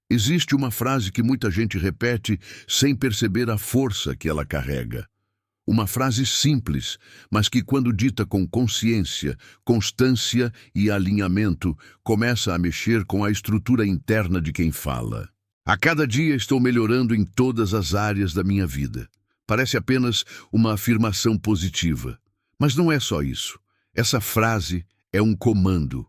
Existe uma frase que muita gente repete sem perceber a força que ela carrega. Uma frase simples, mas que, quando dita com consciência, constância e alinhamento, começa a mexer com a estrutura interna de quem fala. A cada dia estou melhorando em todas as áreas da minha vida. Parece apenas uma afirmação positiva. Mas não é só isso. Essa frase é um comando,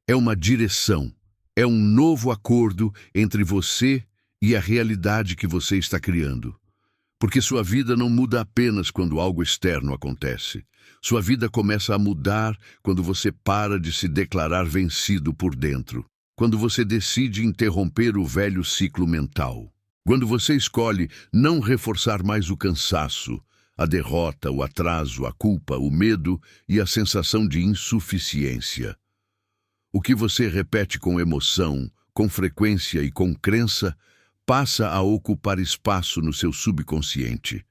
é uma direção, é um novo acordo entre você e a realidade que você está criando. Porque sua vida não muda apenas quando algo externo acontece. Sua vida começa a mudar quando você para de se declarar vencido por dentro. Quando você decide interromper o velho ciclo mental. Quando você escolhe não reforçar mais o cansaço, a derrota, o atraso, a culpa, o medo e a sensação de insuficiência. O que você repete com emoção, com frequência e com crença, passa a ocupar espaço no seu subconsciente.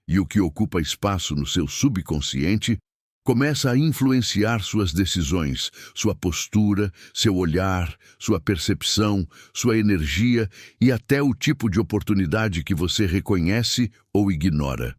E o que ocupa espaço no seu subconsciente começa a influenciar suas decisões, sua postura, seu olhar, sua percepção, sua energia e até o tipo de oportunidade que você reconhece ou ignora.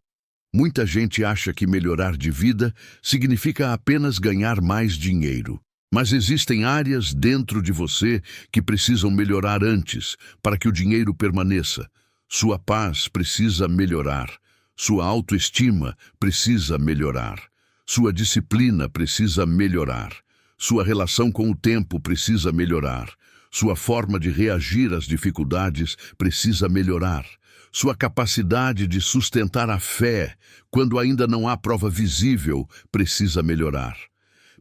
Muita gente acha que melhorar de vida significa apenas ganhar mais dinheiro. Mas existem áreas dentro de você que precisam melhorar antes, para que o dinheiro permaneça. Sua paz precisa melhorar. Sua autoestima precisa melhorar. Sua disciplina precisa melhorar. Sua relação com o tempo precisa melhorar. Sua forma de reagir às dificuldades precisa melhorar. Sua capacidade de sustentar a fé, quando ainda não há prova visível, precisa melhorar.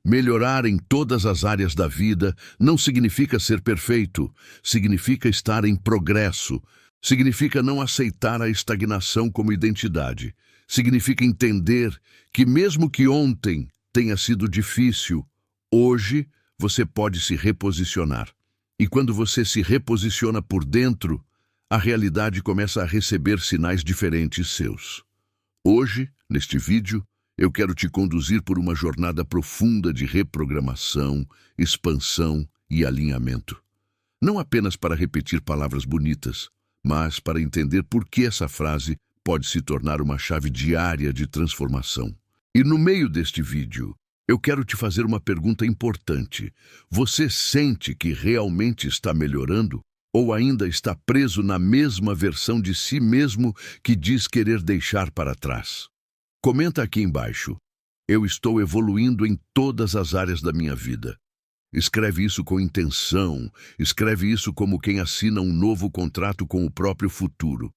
Melhorar em todas as áreas da vida não significa ser perfeito, significa estar em progresso, significa não aceitar a estagnação como identidade, significa entender que mesmo que ontem tenha sido difícil, hoje você pode se reposicionar. E quando você se reposiciona por dentro, a realidade começa a receber sinais diferentes seus. Hoje, neste vídeo, eu quero te conduzir por uma jornada profunda de reprogramação, expansão e alinhamento. Não apenas para repetir palavras bonitas, mas para entender por que essa frase pode se tornar uma chave diária de transformação. E no meio deste vídeo, eu quero te fazer uma pergunta importante. Você sente que realmente está melhorando? Ou ainda está preso na mesma versão de si mesmo que diz querer deixar para trás? Comenta aqui embaixo. Eu estou evoluindo em todas as áreas da minha vida. Escreve isso com intenção, escreve isso como quem assina um novo contrato com o próprio futuro.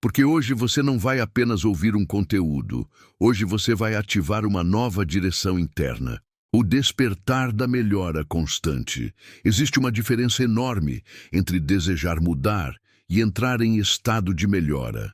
Porque hoje você não vai apenas ouvir um conteúdo, hoje você vai ativar uma nova direção interna. O despertar da melhora constante. Existe uma diferença enorme entre desejar mudar e entrar em estado de melhora.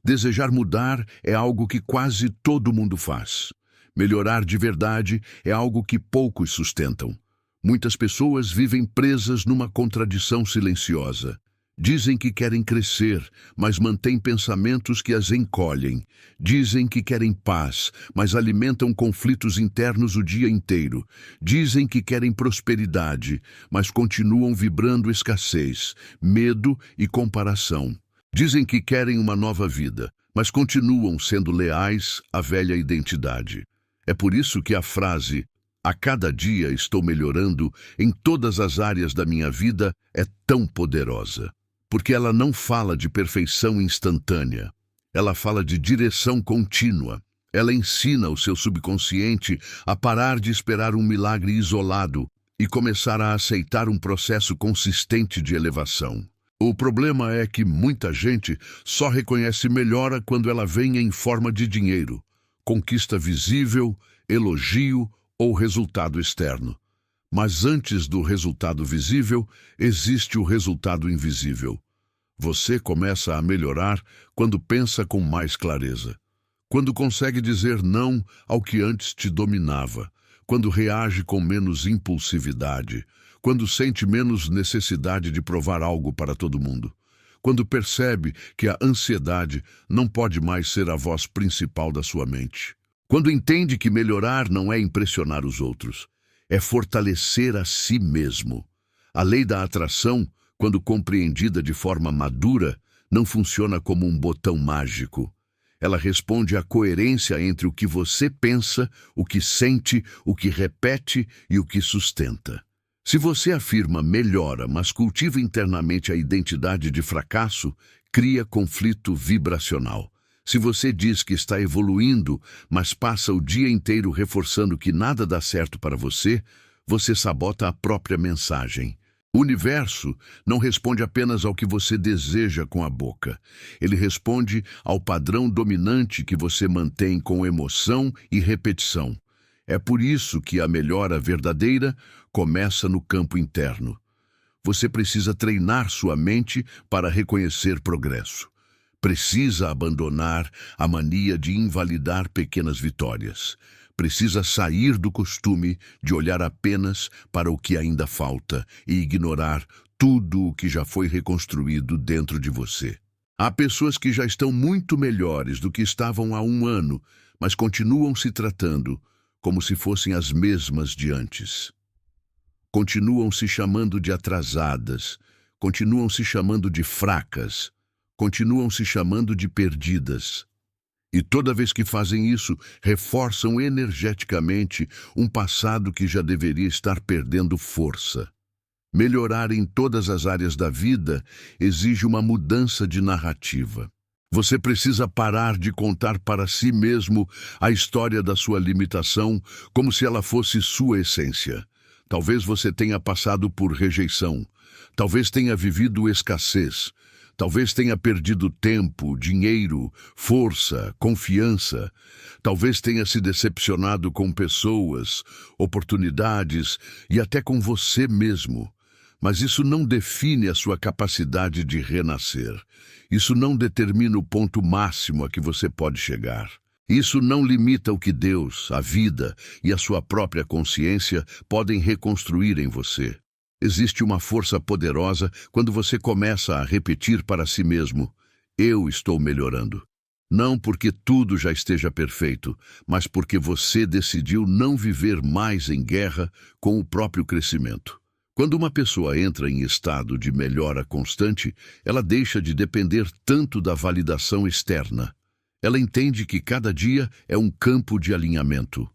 Desejar mudar é algo que quase todo mundo faz. Melhorar de verdade é algo que poucos sustentam. Muitas pessoas vivem presas numa contradição silenciosa. Dizem que querem crescer, mas mantêm pensamentos que as encolhem. Dizem que querem paz, mas alimentam conflitos internos o dia inteiro. Dizem que querem prosperidade, mas continuam vibrando escassez, medo e comparação. Dizem que querem uma nova vida, mas continuam sendo leais à velha identidade. É por isso que a frase "a cada dia estou melhorando em todas as áreas da minha vida" é tão poderosa. Porque ela não fala de perfeição instantânea. Ela fala de direção contínua. Ela ensina o seu subconsciente a parar de esperar um milagre isolado e começar a aceitar um processo consistente de elevação. O problema é que muita gente só reconhece melhora quando ela vem em forma de dinheiro, conquista visível, elogio ou resultado externo. Mas antes do resultado visível, existe o resultado invisível. Você começa a melhorar quando pensa com mais clareza. Quando consegue dizer não ao que antes te dominava. Quando reage com menos impulsividade. Quando sente menos necessidade de provar algo para todo mundo. Quando percebe que a ansiedade não pode mais ser a voz principal da sua mente. Quando entende que melhorar não é impressionar os outros. É fortalecer a si mesmo. A lei da atração, quando compreendida de forma madura, não funciona como um botão mágico. Ela responde à coerência entre o que você pensa, o que sente, o que repete e o que sustenta. Se você afirma melhora, mas cultiva internamente a identidade de fracasso, cria conflito vibracional. Se você diz que está evoluindo, mas passa o dia inteiro reforçando que nada dá certo para você, você sabota a própria mensagem. O universo não responde apenas ao que você deseja com a boca. Ele responde ao padrão dominante que você mantém com emoção e repetição. É por isso que a melhora verdadeira começa no campo interno. Você precisa treinar sua mente para reconhecer progresso. Precisa abandonar a mania de invalidar pequenas vitórias. Precisa sair do costume de olhar apenas para o que ainda falta e ignorar tudo o que já foi reconstruído dentro de você. Há pessoas que já estão muito melhores do que estavam há um ano, mas continuam se tratando como se fossem as mesmas de antes. Continuam se chamando de atrasadas, continuam se chamando de fracas, continuam se chamando de perdidas. E toda vez que fazem isso, reforçam energeticamente um passado que já deveria estar perdendo força. Melhorar em todas as áreas da vida exige uma mudança de narrativa. Você precisa parar de contar para si mesmo a história da sua limitação como se ela fosse sua essência. Talvez você tenha passado por rejeição, talvez tenha vivido escassez, talvez tenha perdido tempo, dinheiro, força, confiança. Talvez tenha se decepcionado com pessoas, oportunidades e até com você mesmo. Mas isso não define a sua capacidade de renascer. Isso não determina o ponto máximo a que você pode chegar. Isso não limita o que Deus, a vida e a sua própria consciência podem reconstruir em você. Existe uma força poderosa quando você começa a repetir para si mesmo: eu estou melhorando. Não porque tudo já esteja perfeito, mas porque você decidiu não viver mais em guerra com o próprio crescimento. Quando uma pessoa entra em estado de melhora constante, ela deixa de depender tanto da validação externa. Ela entende que cada dia é um campo de alinhamento.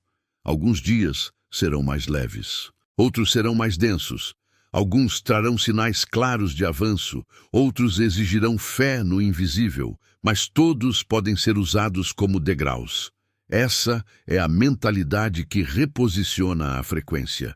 Alguns dias serão mais leves, outros serão mais densos. Alguns trarão sinais claros de avanço, outros exigirão fé no invisível, mas todos podem ser usados como degraus. Essa é a mentalidade que reposiciona a frequência.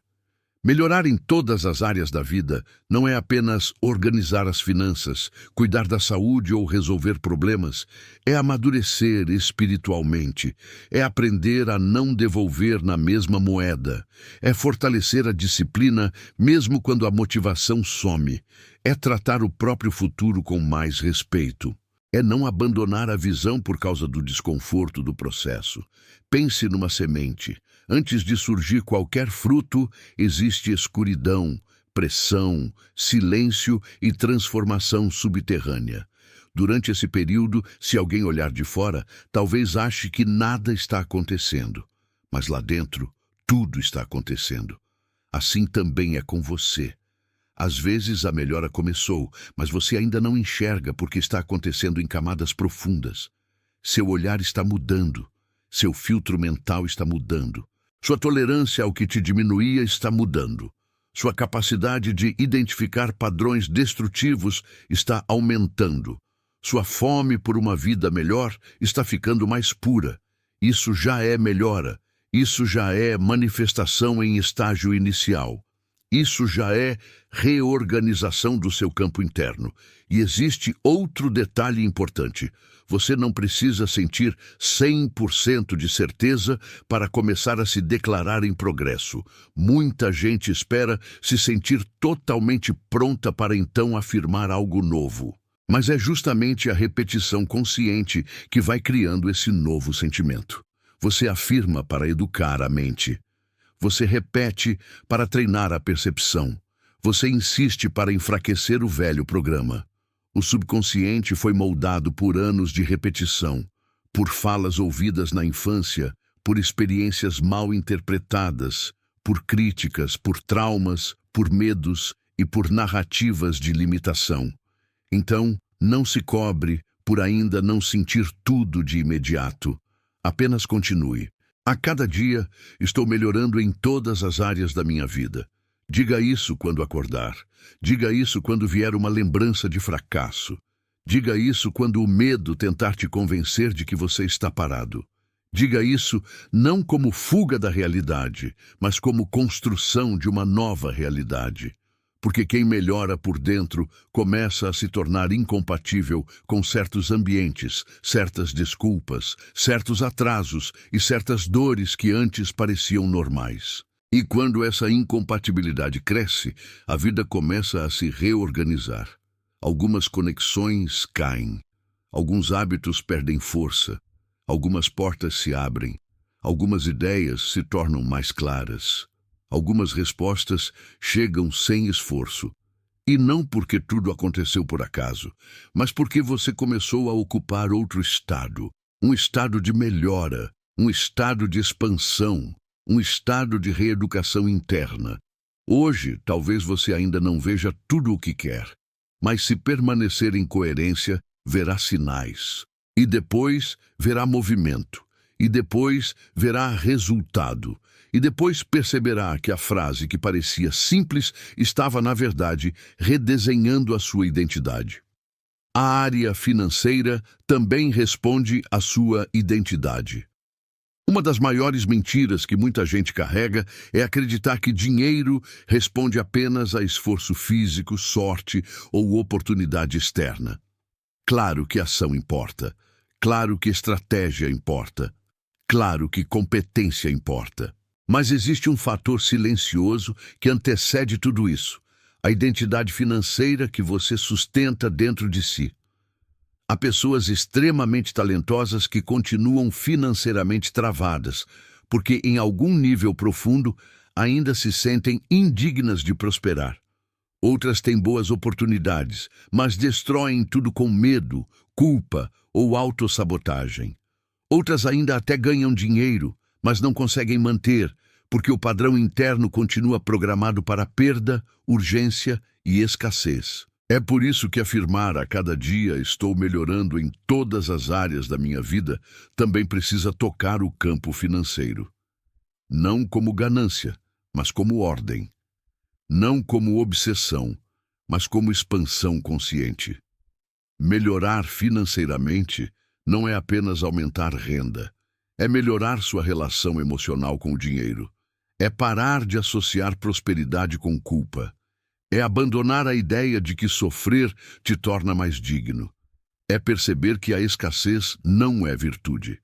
Melhorar em todas as áreas da vida não é apenas organizar as finanças, cuidar da saúde ou resolver problemas. É amadurecer espiritualmente. É aprender a não devolver na mesma moeda. É fortalecer a disciplina mesmo quando a motivação some. É tratar o próprio futuro com mais respeito. É não abandonar a visão por causa do desconforto do processo. Pense numa semente. Antes de surgir qualquer fruto, existe escuridão, pressão, silêncio e transformação subterrânea. Durante esse período, se alguém olhar de fora, talvez ache que nada está acontecendo. Mas lá dentro, tudo está acontecendo. Assim também é com você. Às vezes a melhora começou, mas você ainda não enxerga porque está acontecendo em camadas profundas. Seu olhar está mudando. Seu filtro mental está mudando. Sua tolerância ao que te diminuía está mudando. Sua capacidade de identificar padrões destrutivos está aumentando. Sua fome por uma vida melhor está ficando mais pura. Isso já é melhora. Isso já é manifestação em estágio inicial. Isso já é reorganização do seu campo interno. E existe outro detalhe importante. Você não precisa sentir 100% de certeza para começar a se declarar em progresso. Muita gente espera se sentir totalmente pronta para então afirmar algo novo. Mas é justamente a repetição consciente que vai criando esse novo sentimento. Você afirma para educar a mente. Você repete para treinar a percepção. Você insiste para enfraquecer o velho programa. O subconsciente foi moldado por anos de repetição, por falas ouvidas na infância, por experiências mal interpretadas, por críticas, por traumas, por medos e e por narrativas de limitação. Então, não se cobre por ainda não sentir tudo de imediato. Apenas continue. A cada dia, estou melhorando em todas as áreas da minha vida. Diga isso quando acordar. Diga isso quando vier uma lembrança de fracasso. Diga isso quando o medo tentar te convencer de que você está parado. Diga isso não como fuga da realidade, mas como construção de uma nova realidade. Porque quem melhora por dentro começa a se tornar incompatível com certos ambientes, certas desculpas, certos atrasos e certas dores que antes pareciam normais. E quando essa incompatibilidade cresce, a vida começa a se reorganizar. Algumas conexões caem, alguns hábitos perdem força, algumas portas se abrem, algumas ideias se tornam mais claras, algumas respostas chegam sem esforço. E não porque tudo aconteceu por acaso, mas porque você começou a ocupar outro estado, um estado de melhora, um estado de expansão, um estado de reeducação interna. Hoje, talvez você ainda não veja tudo o que quer, mas se permanecer em coerência, verá sinais. E depois verá movimento. E depois verá resultado. E depois perceberá que a frase que parecia simples estava, na verdade, redesenhando a sua identidade. A área financeira também responde à sua identidade. Uma das maiores mentiras que muita gente carrega é acreditar que dinheiro responde apenas a esforço físico, sorte ou oportunidade externa. Claro que ação importa. Claro que estratégia importa. Claro que competência importa. Mas existe um fator silencioso que antecede tudo isso: a identidade financeira que você sustenta dentro de si. Há pessoas extremamente talentosas que continuam financeiramente travadas, porque em algum nível profundo ainda se sentem indignas de prosperar. Outras têm boas oportunidades, mas destroem tudo com medo, culpa ou autossabotagem. Outras ainda até ganham dinheiro, mas não conseguem manter, porque o padrão interno continua programado para perda, urgência e escassez. É por isso que afirmar a cada dia estou melhorando em todas as áreas da minha vida também precisa tocar o campo financeiro. Não como ganância, mas como ordem. Não como obsessão, mas como expansão consciente. Melhorar financeiramente não é apenas aumentar renda. É melhorar sua relação emocional com o dinheiro. É parar de associar prosperidade com culpa. É abandonar a ideia de que sofrer te torna mais digno. É perceber que a escassez não é virtude.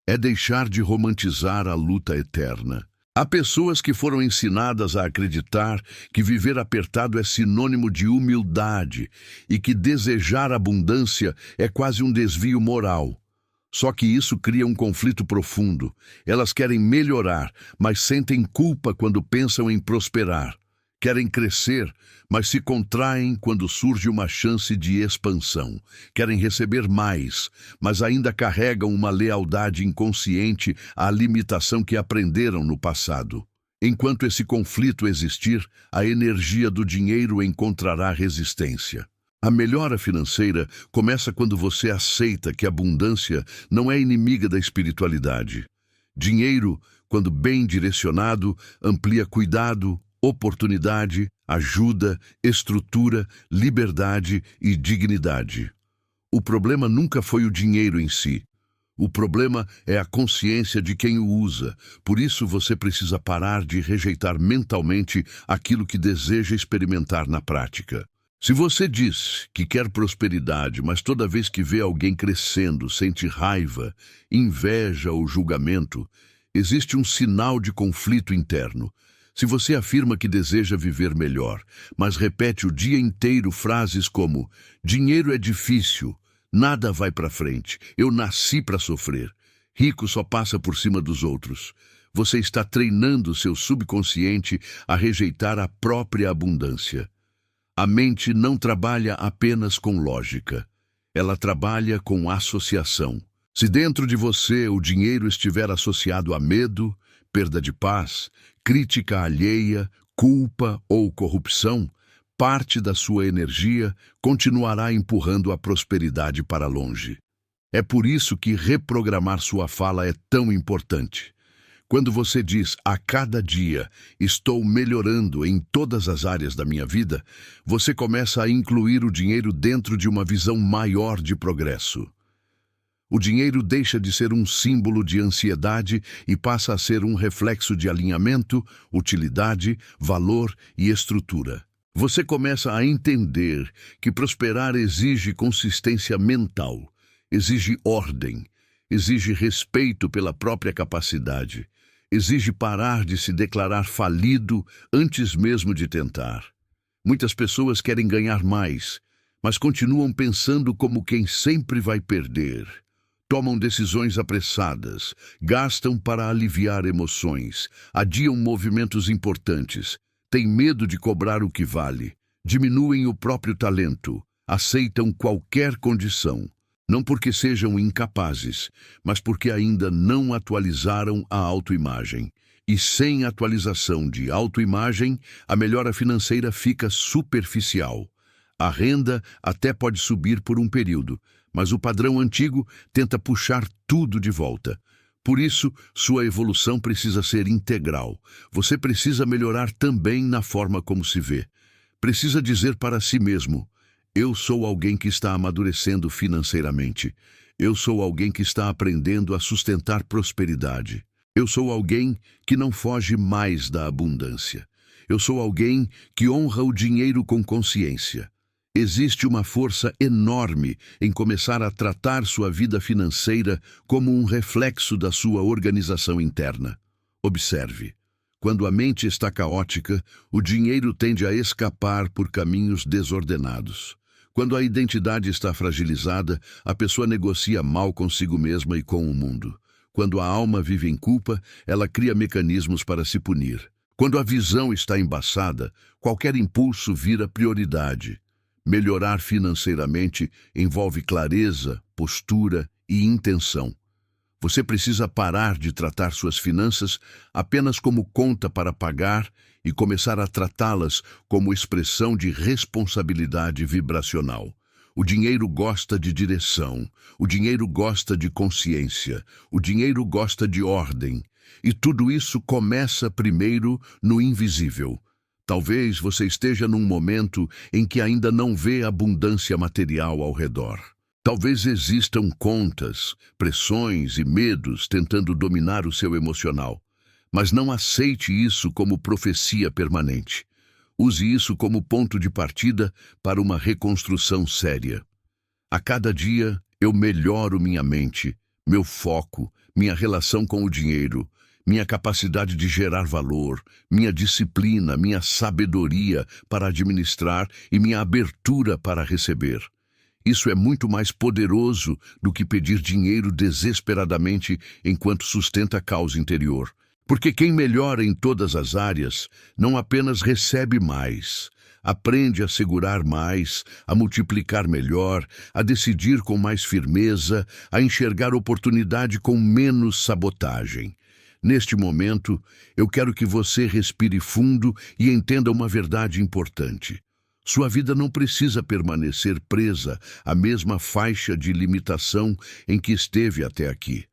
É deixar de romantizar a luta eterna. Há pessoas que foram ensinadas a acreditar que viver apertado é sinônimo de humildade e que desejar abundância é quase um desvio moral. Só que isso cria um conflito profundo. Elas querem melhorar, mas sentem culpa quando pensam em prosperar. Querem crescer, mas se contraem quando surge uma chance de expansão. Querem receber mais, mas ainda carregam uma lealdade inconsciente à limitação que aprenderam no passado. Enquanto esse conflito existir, a energia do dinheiro encontrará resistência. A melhora financeira começa quando você aceita que a abundância não é inimiga da espiritualidade. Dinheiro, quando bem direcionado, amplia cuidado, oportunidade, ajuda, estrutura, liberdade e dignidade. O problema nunca foi o dinheiro em si. O problema é a consciência de quem o usa. Por isso você precisa parar de rejeitar mentalmente aquilo que deseja experimentar na prática. Se você diz que quer prosperidade, mas toda vez que vê alguém crescendo sente raiva, inveja ou julgamento, existe um sinal de conflito interno. Se você afirma que deseja viver melhor, mas repete o dia inteiro frases como dinheiro é difícil, nada vai para frente, eu nasci para sofrer, rico só passa por cima dos outros, você está treinando seu subconsciente a rejeitar a própria abundância. A mente não trabalha apenas com lógica, ela trabalha com associação. Se dentro de você o dinheiro estiver associado a medo, perda de paz, crítica alheia, culpa ou corrupção, parte da sua energia continuará empurrando a prosperidade para longe. É por isso que reprogramar sua fala é tão importante. Quando você diz, a cada dia, estou melhorando em todas as áreas da minha vida, você começa a incluir o dinheiro dentro de uma visão maior de progresso. O dinheiro deixa de ser um símbolo de ansiedade e passa a ser um reflexo de alinhamento, utilidade, valor e estrutura. Você começa a entender que prosperar exige consistência mental, exige ordem, exige respeito pela própria capacidade, exige parar de se declarar falido antes mesmo de tentar. Muitas pessoas querem ganhar mais, mas continuam pensando como quem sempre vai perder. Tomam decisões apressadas, gastam para aliviar emoções, adiam movimentos importantes, têm medo de cobrar o que vale, diminuem o próprio talento, aceitam qualquer condição. Não porque sejam incapazes, mas porque ainda não atualizaram a autoimagem. E sem atualização de autoimagem, a melhora financeira fica superficial. A renda até pode subir por um período, mas o padrão antigo tenta puxar tudo de volta. Por isso, sua evolução precisa ser integral. Você precisa melhorar também na forma como se vê. Precisa dizer para si mesmo: eu sou alguém que está amadurecendo financeiramente. Eu sou alguém que está aprendendo a sustentar prosperidade. Eu sou alguém que não foge mais da abundância. Eu sou alguém que honra o dinheiro com consciência. Existe uma força enorme em começar a tratar sua vida financeira como um reflexo da sua organização interna. Observe. Quando a mente está caótica, o dinheiro tende a escapar por caminhos desordenados. Quando a identidade está fragilizada, a pessoa negocia mal consigo mesma e com o mundo. Quando a alma vive em culpa, ela cria mecanismos para se punir. Quando a visão está embaçada, qualquer impulso vira prioridade. Melhorar financeiramente envolve clareza, postura e intenção. Você precisa parar de tratar suas finanças apenas como conta para pagar e começar a tratá-las como expressão de responsabilidade vibracional. O dinheiro gosta de direção, o dinheiro gosta de consciência, o dinheiro gosta de ordem. E tudo isso começa primeiro no invisível. Talvez você esteja num momento em que ainda não vê abundância material ao redor. Talvez existam contas, pressões e medos tentando dominar o seu emocional. Mas não aceite isso como profecia permanente. Use isso como ponto de partida para uma reconstrução séria. A cada dia eu melhoro minha mente, meu foco, minha relação com o dinheiro, minha capacidade de gerar valor, minha disciplina, minha sabedoria para administrar e minha abertura para receber. Isso é muito mais poderoso do que pedir dinheiro desesperadamente enquanto sustenta a causa interior. Porque quem melhora em todas as áreas não apenas recebe mais, aprende a segurar mais, a multiplicar melhor, a decidir com mais firmeza, a enxergar oportunidade com menos sabotagem. Neste momento, eu quero que você respire fundo e entenda uma verdade importante. Sua vida não precisa permanecer presa à mesma faixa de limitação em que esteve até aqui.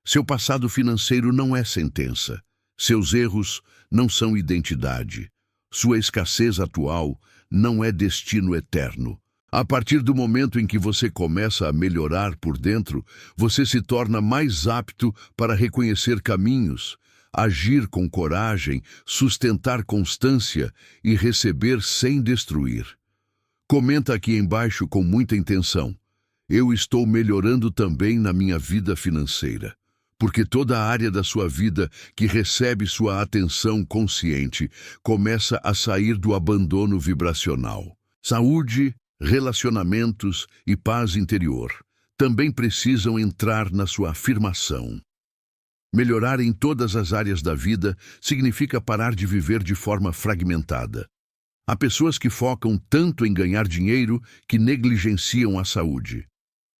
Seu passado financeiro não é sentença. Seus erros não são identidade. Sua escassez atual não é destino eterno. A partir do momento em que você começa a melhorar por dentro, você se torna mais apto para reconhecer caminhos, agir com coragem, sustentar constância e receber sem destruir. Comenta aqui embaixo com muita intenção: eu estou melhorando também na minha vida financeira. Porque toda a área da sua vida que recebe sua atenção consciente começa a sair do abandono vibracional. Saúde, relacionamentos e paz interior também precisam entrar na sua afirmação. Melhorar em todas as áreas da vida significa parar de viver de forma fragmentada. Há pessoas que focam tanto em ganhar dinheiro que negligenciam a saúde.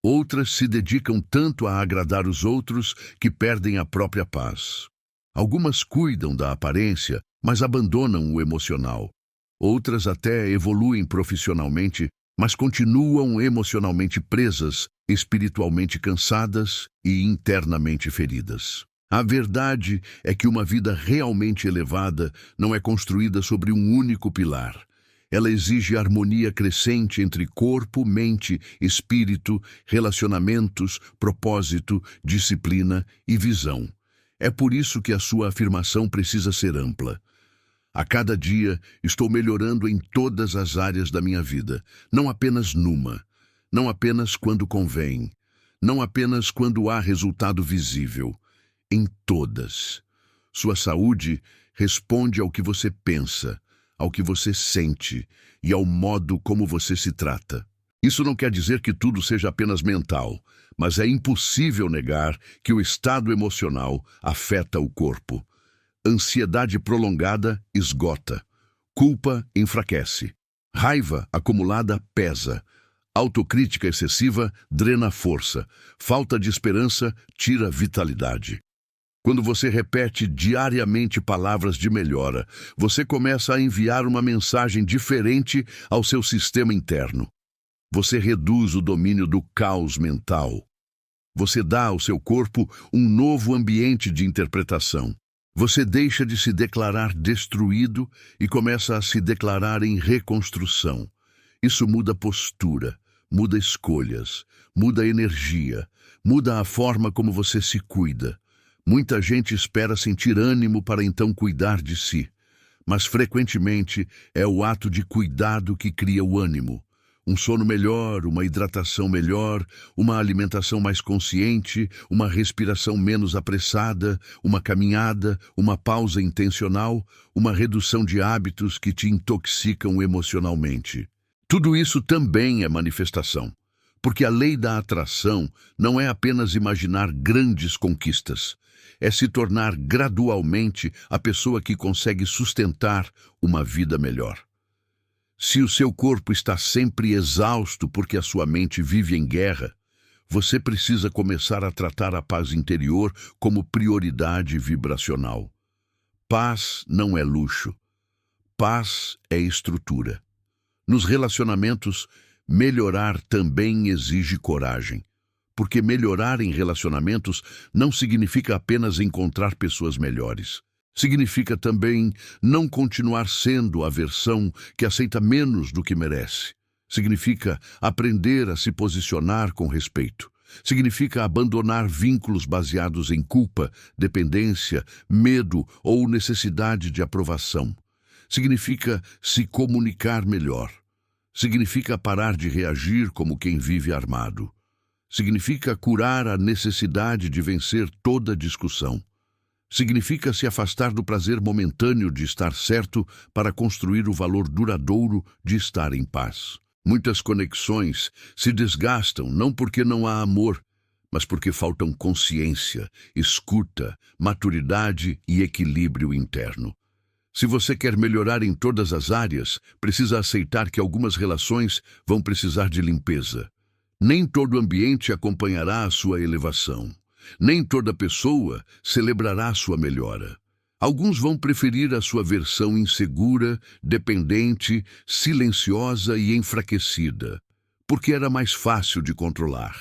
Outras se dedicam tanto a agradar os outros que perdem a própria paz. Algumas cuidam da aparência, mas abandonam o emocional. Outras até evoluem profissionalmente, mas continuam emocionalmente presas, espiritualmente cansadas e internamente feridas. A verdade é que uma vida realmente elevada não é construída sobre um único pilar. Ela exige harmonia crescente entre corpo, mente, espírito, relacionamentos, propósito, disciplina e visão. É por isso que a sua afirmação precisa ser ampla. A cada dia estou melhorando em todas as áreas da minha vida, não apenas numa, não apenas quando convém, não apenas quando há resultado visível, em todas. Sua saúde responde ao que você pensa, ao que você sente e ao modo como você se trata. Isso não quer dizer que tudo seja apenas mental, mas é impossível negar que o estado emocional afeta o corpo. Ansiedade prolongada esgota. Culpa enfraquece. Raiva acumulada pesa. Autocrítica excessiva drena força. Falta de esperança tira vitalidade. Quando você repete diariamente palavras de melhora, você começa a enviar uma mensagem diferente ao seu sistema interno. Você reduz o domínio do caos mental. Você dá ao seu corpo um novo ambiente de interpretação. Você deixa de se declarar destruído e começa a se declarar em reconstrução. Isso muda postura, muda escolhas, muda energia, muda a forma como você se cuida. Muita gente espera sentir ânimo para então cuidar de si, mas frequentemente é o ato de cuidado que cria o ânimo. Um sono melhor, uma hidratação melhor, uma alimentação mais consciente, uma respiração menos apressada, uma caminhada, uma pausa intencional, uma redução de hábitos que te intoxicam emocionalmente. Tudo isso também é manifestação, porque a lei da atração não é apenas imaginar grandes conquistas, é se tornar gradualmente a pessoa que consegue sustentar uma vida melhor. Se o seu corpo está sempre exausto porque a sua mente vive em guerra, você precisa começar a tratar a paz interior como prioridade vibracional. Paz não é luxo. Paz é estrutura. Nos relacionamentos, melhorar também exige coragem, porque melhorar em relacionamentos não significa apenas encontrar pessoas melhores. Significa também não continuar sendo a versão que aceita menos do que merece. Significa aprender a se posicionar com respeito. Significa abandonar vínculos baseados em culpa, dependência, medo ou necessidade de aprovação. Significa se comunicar melhor. Significa parar de reagir como quem vive armado. Significa curar a necessidade de vencer toda discussão. Significa se afastar do prazer momentâneo de estar certo para construir o valor duradouro de estar em paz. Muitas conexões se desgastam não porque não há amor, mas porque faltam consciência, escuta, maturidade e equilíbrio interno. Se você quer melhorar em todas as áreas, precisa aceitar que algumas relações vão precisar de limpeza. Nem todo ambiente acompanhará a sua elevação. Nem toda pessoa celebrará sua melhora. Alguns vão preferir a sua versão insegura, dependente, silenciosa e enfraquecida, porque era mais fácil de controlar.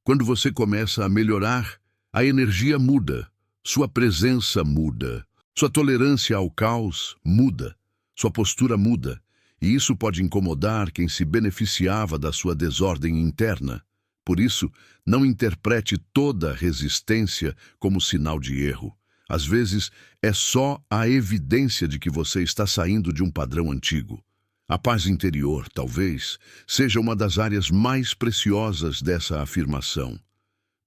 Quando você começa a melhorar, a energia muda, sua presença muda, sua tolerância ao caos muda, sua postura muda, e isso pode incomodar quem se beneficiava da sua desordem interna. Por isso, não interprete toda resistência como sinal de erro. Às vezes, é só a evidência de que você está saindo de um padrão antigo. A paz interior, talvez, seja uma das áreas mais preciosas dessa afirmação.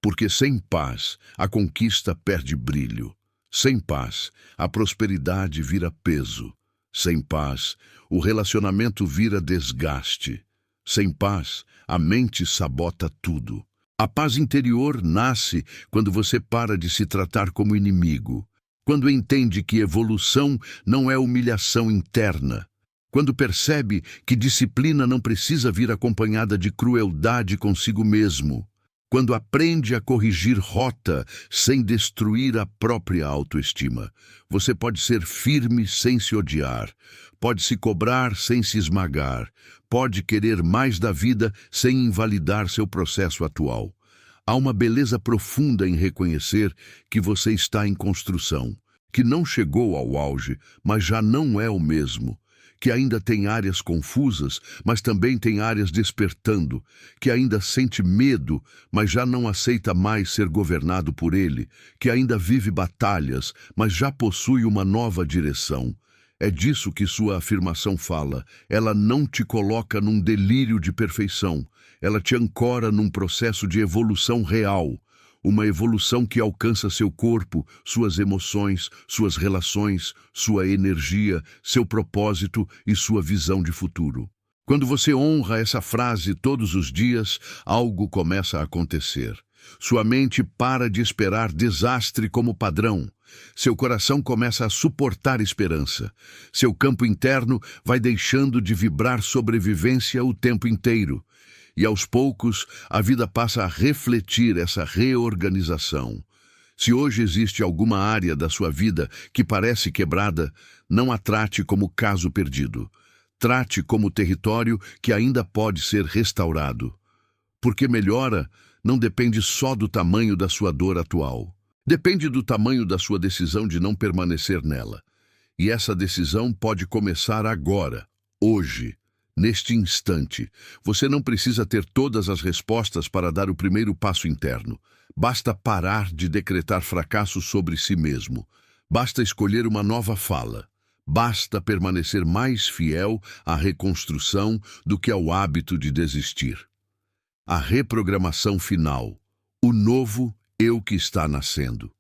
Porque sem paz, a conquista perde brilho. Sem paz, a prosperidade vira peso. Sem paz, o relacionamento vira desgaste. Sem paz, a mente sabota tudo. A paz interior nasce quando você para de se tratar como inimigo, quando entende que evolução não é humilhação interna, quando percebe que disciplina não precisa vir acompanhada de crueldade consigo mesmo. Quando aprende a corrigir rota sem destruir a própria autoestima. Você pode ser firme sem se odiar, pode se cobrar sem se esmagar, pode querer mais da vida sem invalidar seu processo atual. Há uma beleza profunda em reconhecer que você está em construção, que não chegou ao auge, mas já não é o mesmo, que ainda tem áreas confusas, mas também tem áreas despertando, que ainda sente medo, mas já não aceita mais ser governado por ele, que ainda vive batalhas, mas já possui uma nova direção. É disso que sua afirmação fala. Ela não te coloca num delírio de perfeição, ela te ancora num processo de evolução real. Uma evolução que alcança seu corpo, suas emoções, suas relações, sua energia, seu propósito e sua visão de futuro. Quando você honra essa frase todos os dias, algo começa a acontecer. Sua mente para de esperar desastre como padrão. Seu coração começa a suportar esperança. Seu campo interno vai deixando de vibrar sobrevivência o tempo inteiro. E aos poucos, a vida passa a refletir essa reorganização. Se hoje existe alguma área da sua vida que parece quebrada, não a trate como caso perdido. Trate como território que ainda pode ser restaurado. Porque melhora não depende só do tamanho da sua dor atual. Depende do tamanho da sua decisão de não permanecer nela. E essa decisão pode começar agora, hoje. Neste instante, você não precisa ter todas as respostas para dar o primeiro passo interno. Basta parar de decretar fracasso sobre si mesmo. Basta escolher uma nova fala. Basta permanecer mais fiel à reconstrução do que ao hábito de desistir. A reprogramação final. O novo eu que está nascendo.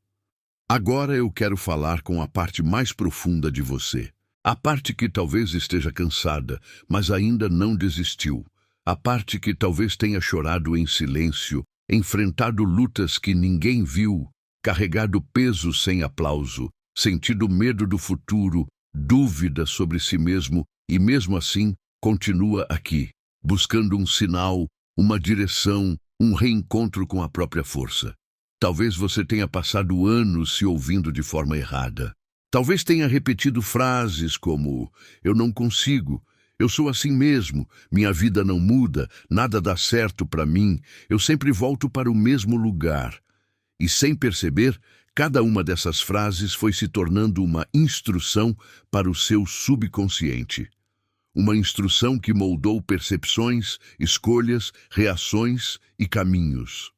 Agora eu quero falar com a parte mais profunda de você. A parte que talvez esteja cansada, mas ainda não desistiu. A parte que talvez tenha chorado em silêncio, enfrentado lutas que ninguém viu, carregado peso sem aplauso, sentido medo do futuro, dúvida sobre si mesmo e mesmo assim continua aqui, buscando um sinal, uma direção, um reencontro com a própria força. Talvez você tenha passado anos se ouvindo de forma errada. Talvez tenha repetido frases como: eu não consigo, eu sou assim mesmo, minha vida não muda, nada dá certo para mim, eu sempre volto para o mesmo lugar. E sem perceber, cada uma dessas frases foi se tornando uma instrução para o seu subconsciente. Uma instrução que moldou percepções, escolhas, reações e caminhos.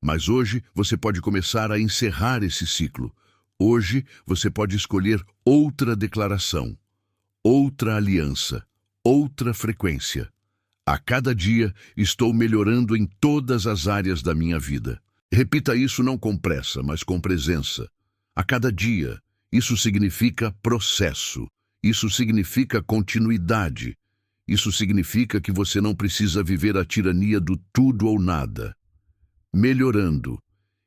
Mas hoje você pode começar a encerrar esse ciclo. Hoje você pode escolher outra declaração, outra aliança, outra frequência. A cada dia estou melhorando em todas as áreas da minha vida. Repita isso não com pressa, mas com presença. A cada dia, isso significa processo. Isso significa continuidade. Isso significa que você não precisa viver a tirania do tudo ou nada. Melhorando.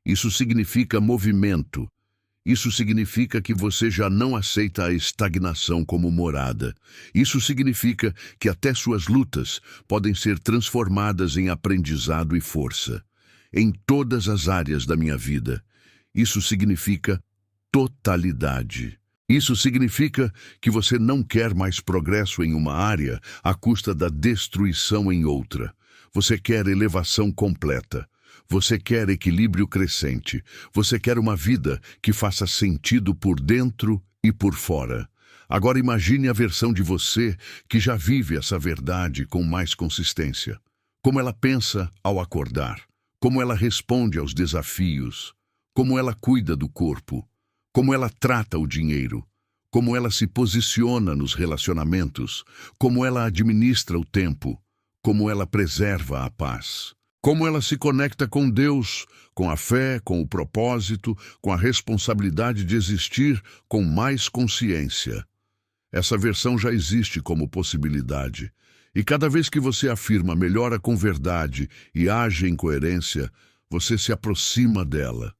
Isso significa movimento. Isso significa que você já não aceita a estagnação como morada. Isso significa que até suas lutas podem ser transformadas em aprendizado e força. Em todas as áreas da minha vida. Isso significa totalidade. Isso significa que você não quer mais progresso em uma área à custa da destruição em outra. Você quer elevação completa. Você quer equilíbrio crescente. Você quer uma vida que faça sentido por dentro e por fora. Agora imagine a versão de você que já vive essa verdade com mais consistência. Como ela pensa ao acordar. Como ela responde aos desafios. Como ela cuida do corpo. Como ela trata o dinheiro. Como ela se posiciona nos relacionamentos. Como ela administra o tempo. Como ela preserva a paz. Como ela se conecta com Deus, com a fé, com o propósito, com a responsabilidade de existir com mais consciência. Essa versão já existe como possibilidade. E cada vez que você afirma melhora com verdade e age em coerência, você se aproxima dela.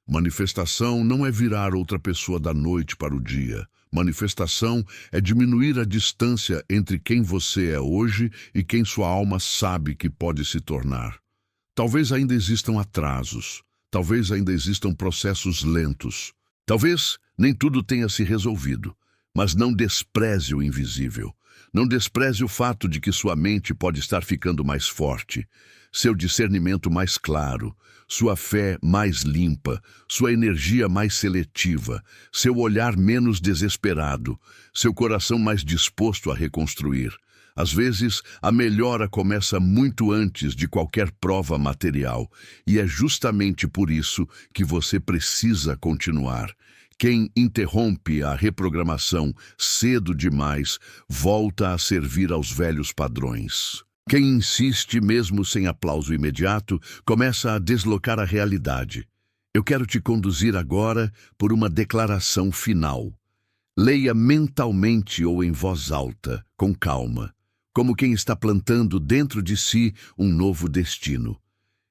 Manifestação não é virar outra pessoa da noite para o dia. Manifestação é diminuir a distância entre quem você é hoje e quem sua alma sabe que pode se tornar. Talvez ainda existam atrasos, talvez ainda existam processos lentos. Talvez nem tudo tenha se resolvido, mas não despreze o invisível. Não despreze o fato de que sua mente pode estar ficando mais forte, seu discernimento mais claro, sua fé mais limpa, sua energia mais seletiva, seu olhar menos desesperado, seu coração mais disposto a reconstruir. Às vezes, a melhora começa muito antes de qualquer prova material, e é justamente por isso que você precisa continuar. Quem interrompe a reprogramação cedo demais volta a servir aos velhos padrões. Quem insiste mesmo sem aplauso imediato começa a deslocar a realidade. Eu quero te conduzir agora por uma declaração final. Leia mentalmente ou em voz alta, com calma, como quem está plantando dentro de si um novo destino.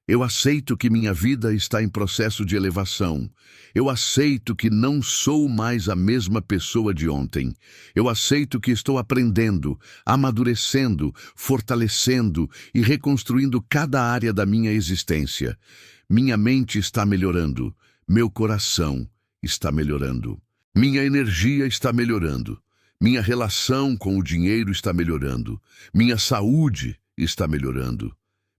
Eu aceito que minha vida está em processo de elevação. Eu aceito que não sou mais a mesma pessoa de ontem. Eu aceito que estou aprendendo, amadurecendo, fortalecendo e reconstruindo cada área da minha existência. Minha mente está melhorando. Meu coração está melhorando. Minha energia está melhorando. Minha relação com o dinheiro está melhorando. Minha saúde está melhorando.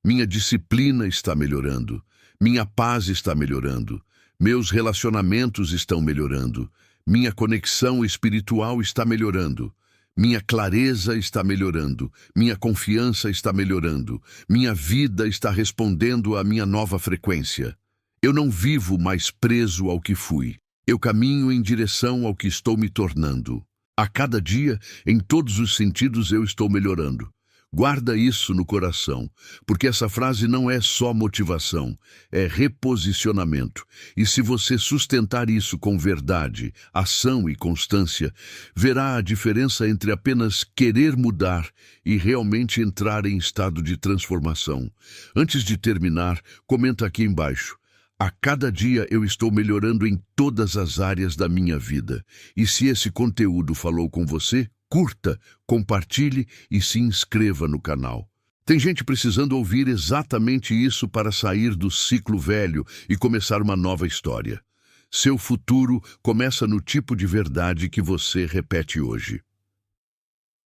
Minha disciplina está melhorando. Minha paz está melhorando. Meus relacionamentos estão melhorando. Minha conexão espiritual está melhorando. Minha clareza está melhorando. Minha confiança está melhorando. Minha vida está respondendo à minha nova frequência. Eu não vivo mais preso ao que fui. Eu caminho em direção ao que estou me tornando. A cada dia, em todos os sentidos, eu estou melhorando. Guarda isso no coração, porque essa frase não é só motivação, é reposicionamento. E se você sustentar isso com verdade, ação e constância, verá a diferença entre apenas querer mudar e realmente entrar em estado de transformação. Antes de terminar, comenta aqui embaixo. A cada dia eu estou melhorando em todas as áreas da minha vida. E se esse conteúdo falou com você, curta, compartilhe e se inscreva no canal. Tem gente precisando ouvir exatamente isso para sair do ciclo velho e começar uma nova história. Seu futuro começa no tipo de verdade que você repete hoje.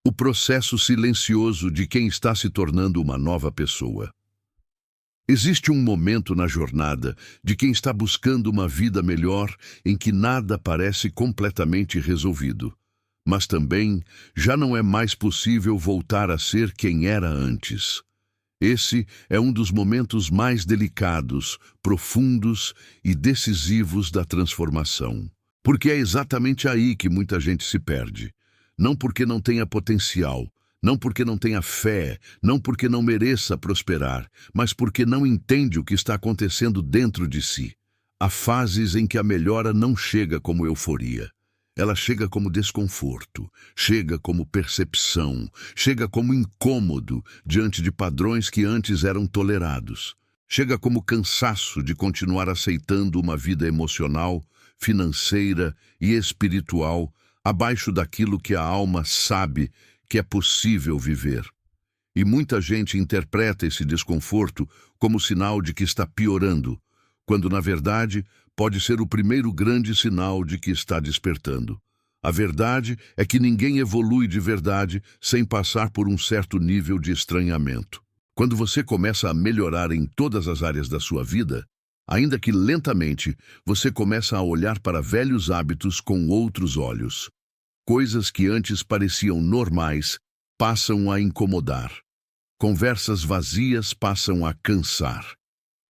O processo silencioso de quem está se tornando uma nova pessoa. Existe um momento na jornada de quem está buscando uma vida melhor em que nada parece completamente resolvido. Mas também já não é mais possível voltar a ser quem era antes. Esse é um dos momentos mais delicados, profundos e decisivos da transformação. Porque é exatamente aí que muita gente se perde. Não porque não tenha potencial, não porque não tenha fé, não porque não mereça prosperar, mas porque não entende o que está acontecendo dentro de si. Há fases em que a melhora não chega como euforia. Ela chega como desconforto, chega como percepção, chega como incômodo diante de padrões que antes eram tolerados. Chega como cansaço de continuar aceitando uma vida emocional, financeira e espiritual abaixo daquilo que a alma sabe que é possível viver. E muita gente interpreta esse desconforto como sinal de que está piorando, quando, na verdade, pode ser o primeiro grande sinal de que está despertando. A verdade é que ninguém evolui de verdade sem passar por um certo nível de estranhamento. Quando você começa a melhorar em todas as áreas da sua vida, ainda que lentamente, você começa a olhar para velhos hábitos com outros olhos. Coisas que antes pareciam normais passam a incomodar. Conversas vazias passam a cansar.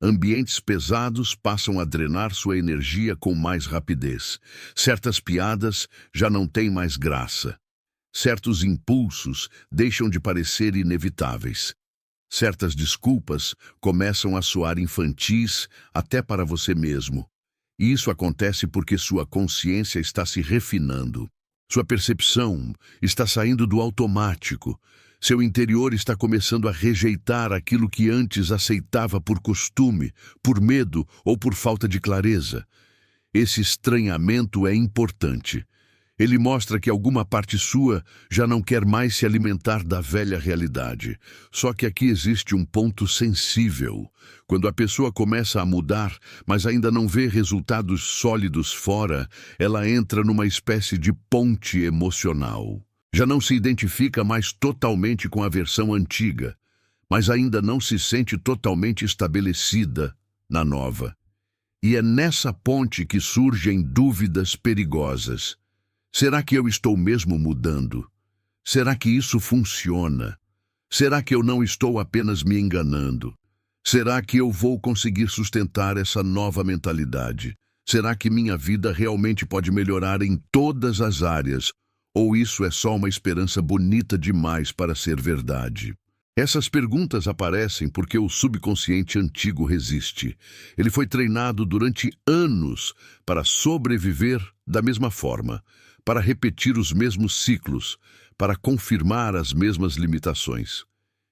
Ambientes pesados passam a drenar sua energia com mais rapidez. Certas piadas já não têm mais graça. Certos impulsos deixam de parecer inevitáveis. Certas desculpas começam a soar infantis até para você mesmo. E isso acontece porque sua consciência está se refinando. Sua percepção está saindo do automático. Seu interior está começando a rejeitar aquilo que antes aceitava por costume, por medo ou por falta de clareza. Esse estranhamento é importante. Ele mostra que alguma parte sua já não quer mais se alimentar da velha realidade. Só que aqui existe um ponto sensível. Quando a pessoa começa a mudar, mas ainda não vê resultados sólidos fora, ela entra numa espécie de ponte emocional. Já não se identifica mais totalmente com a versão antiga, mas ainda não se sente totalmente estabelecida na nova. E é nessa ponte que surgem dúvidas perigosas. Será que eu estou mesmo mudando? Será que isso funciona? Será que eu não estou apenas me enganando? Será que eu vou conseguir sustentar essa nova mentalidade? Será que minha vida realmente pode melhorar em todas as áreas? Ou isso é só uma esperança bonita demais para ser verdade? Essas perguntas aparecem porque o subconsciente antigo resiste. Ele foi treinado durante anos para sobreviver da mesma forma, para repetir os mesmos ciclos, para confirmar as mesmas limitações.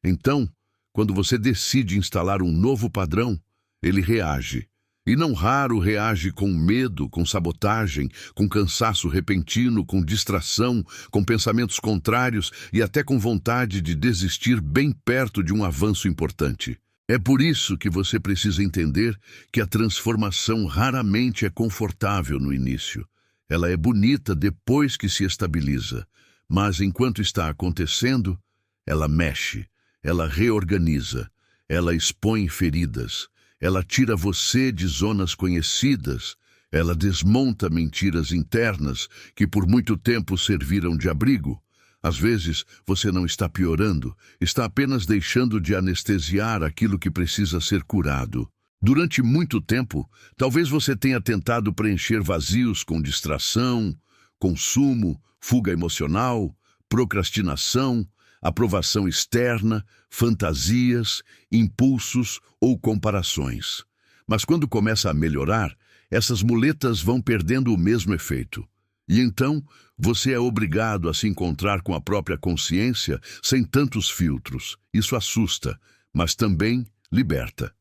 Então, quando você decide instalar um novo padrão, ele reage. E não raro reage com medo, com sabotagem, com cansaço repentino, com distração, com pensamentos contrários e até com vontade de desistir bem perto de um avanço importante. É por isso que você precisa entender que a transformação raramente é confortável no início. Ela é bonita depois que se estabiliza, mas enquanto está acontecendo, ela mexe, ela reorganiza, ela expõe feridas, ela tira você de zonas conhecidas, ela desmonta mentiras internas que por muito tempo serviram de abrigo. Às vezes, você não está piorando, está apenas deixando de anestesiar aquilo que precisa ser curado. Durante muito tempo, talvez você tenha tentado preencher vazios com distração, consumo, fuga emocional, procrastinação, aprovação externa, fantasias, impulsos ou comparações. Mas quando começa a melhorar, essas muletas vão perdendo o mesmo efeito. E então, você é obrigado a se encontrar com a própria consciência sem tantos filtros. Isso assusta, mas também liberta.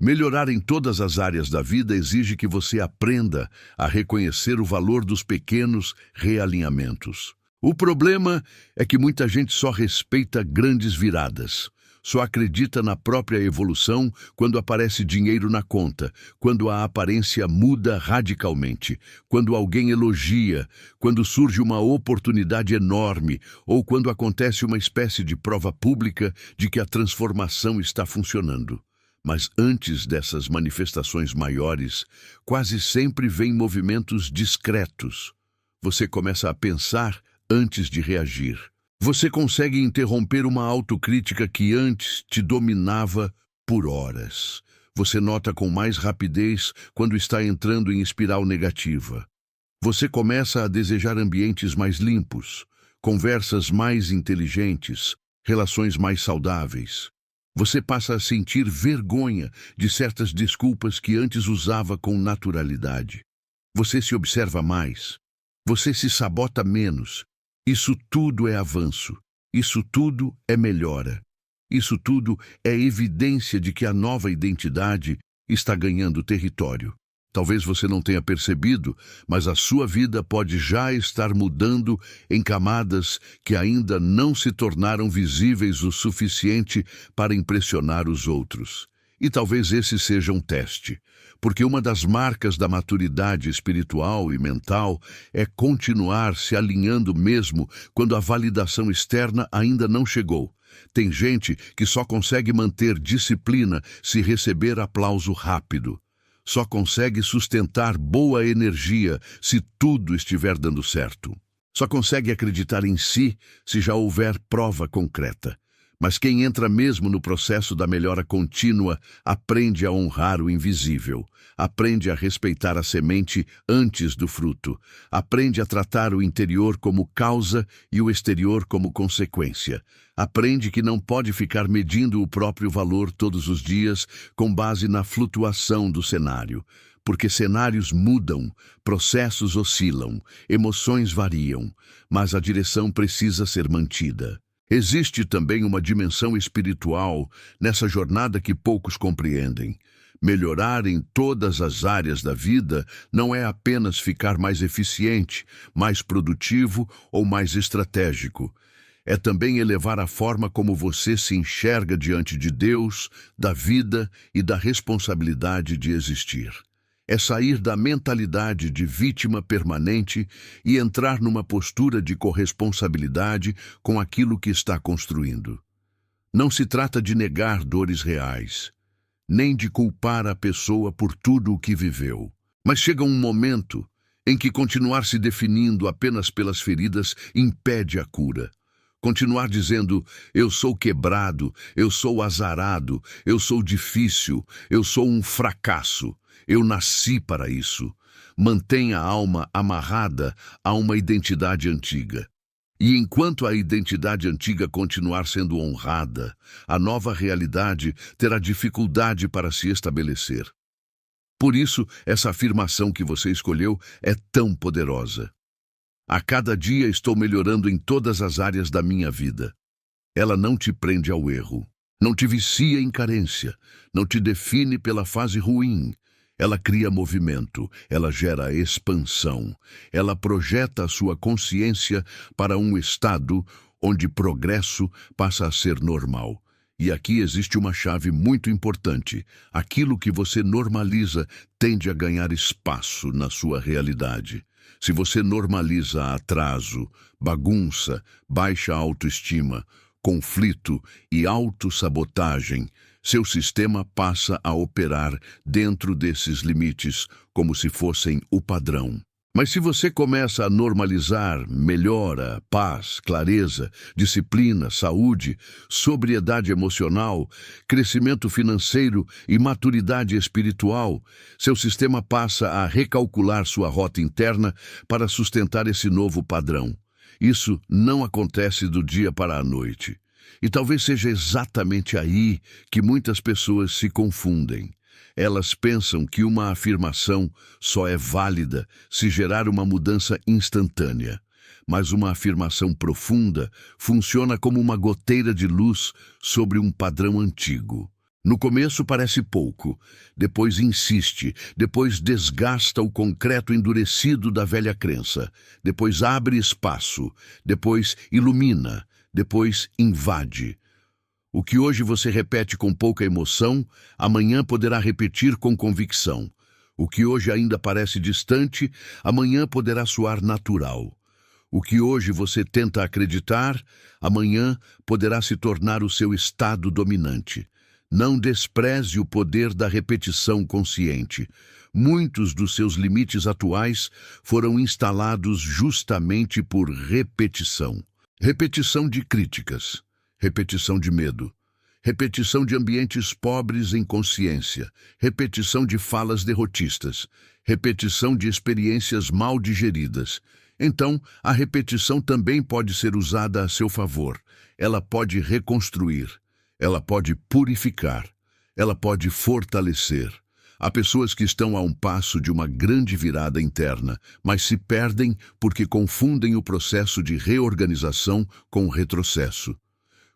Melhorar em todas as áreas da vida exige que você aprenda a reconhecer o valor dos pequenos realinhamentos. O problema é que muita gente só respeita grandes viradas. Só acredita na própria evolução quando aparece dinheiro na conta, quando a aparência muda radicalmente, quando alguém elogia, quando surge uma oportunidade enorme ou quando acontece uma espécie de prova pública de que a transformação está funcionando. Mas antes dessas manifestações maiores, quase sempre vêm movimentos discretos. Você começa a pensar antes de reagir. Você consegue interromper uma autocrítica que antes te dominava por horas. Você nota com mais rapidez quando está entrando em espiral negativa. Você começa a desejar ambientes mais limpos, conversas mais inteligentes, relações mais saudáveis. Você passa a sentir vergonha de certas desculpas que antes usava com naturalidade. Você se observa mais. Você se sabota menos. Isso tudo é avanço. Isso tudo é melhora. Isso tudo é evidência de que a nova identidade está ganhando território. Talvez você não tenha percebido, mas a sua vida pode já estar mudando em camadas que ainda não se tornaram visíveis o suficiente para impressionar os outros. E talvez esse seja um teste, porque uma das marcas da maturidade espiritual e mental é continuar se alinhando mesmo quando a validação externa ainda não chegou. Tem gente que só consegue manter disciplina se receber aplauso rápido. Só consegue sustentar boa energia se tudo estiver dando certo. Só consegue acreditar em si se já houver prova concreta. Mas quem entra mesmo no processo da melhora contínua aprende a honrar o invisível, aprende a respeitar a semente antes do fruto, aprende a tratar o interior como causa e o exterior como consequência, aprende que não pode ficar medindo o próprio valor todos os dias com base na flutuação do cenário, porque cenários mudam, processos oscilam, emoções variam, mas a direção precisa ser mantida. Existe também uma dimensão espiritual nessa jornada que poucos compreendem. Melhorar em todas as áreas da vida não é apenas ficar mais eficiente, mais produtivo ou mais estratégico. É também elevar a forma como você se enxerga diante de Deus, da vida e da responsabilidade de existir. É sair da mentalidade de vítima permanente e entrar numa postura de corresponsabilidade com aquilo que está construindo. Não se trata de negar dores reais, nem de culpar a pessoa por tudo o que viveu. Mas chega um momento em que continuar se definindo apenas pelas feridas impede a cura. Continuar dizendo, eu sou quebrado, eu sou azarado, eu sou difícil, eu sou um fracasso, eu nasci para isso. Mantém a alma amarrada a uma identidade antiga. E enquanto a identidade antiga continuar sendo honrada, a nova realidade terá dificuldade para se estabelecer. Por isso, essa afirmação que você escolheu é tão poderosa. A cada dia estou melhorando em todas as áreas da minha vida. Ela não te prende ao erro, não te vicia em carência, não te define pela fase ruim. Ela cria movimento, ela gera expansão, ela projeta a sua consciência para um estado onde progresso passa a ser normal. E aqui existe uma chave muito importante. Aquilo que você normaliza tende a ganhar espaço na sua realidade. Se você normaliza atraso, bagunça, baixa autoestima, conflito e autossabotagem, seu sistema passa a operar dentro desses limites como se fossem o padrão. Mas se você começa a normalizar melhora, paz, clareza, disciplina, saúde, sobriedade emocional, crescimento financeiro e maturidade espiritual, seu sistema passa a recalcular sua rota interna para sustentar esse novo padrão. Isso não acontece do dia para a noite. E talvez seja exatamente aí que muitas pessoas se confundem. Elas pensam que uma afirmação só é válida se gerar uma mudança instantânea. Mas uma afirmação profunda funciona como uma goteira de luz sobre um padrão antigo. No começo parece pouco, depois insiste, depois desgasta o concreto endurecido da velha crença, depois abre espaço, depois ilumina, depois invade. O que hoje você repete com pouca emoção, amanhã poderá repetir com convicção. O que hoje ainda parece distante, amanhã poderá soar natural. O que hoje você tenta acreditar, amanhã poderá se tornar o seu estado dominante. Não despreze o poder da repetição consciente. Muitos dos seus limites atuais foram instalados justamente por repetição. Repetição de críticas. Repetição de medo, repetição de ambientes pobres em consciência, repetição de falas derrotistas, repetição de experiências mal digeridas. Então, a repetição também pode ser usada a seu favor. Ela pode reconstruir, ela pode purificar, ela pode fortalecer. Há pessoas que estão a um passo de uma grande virada interna, mas se perdem porque confundem o processo de reorganização com o retrocesso.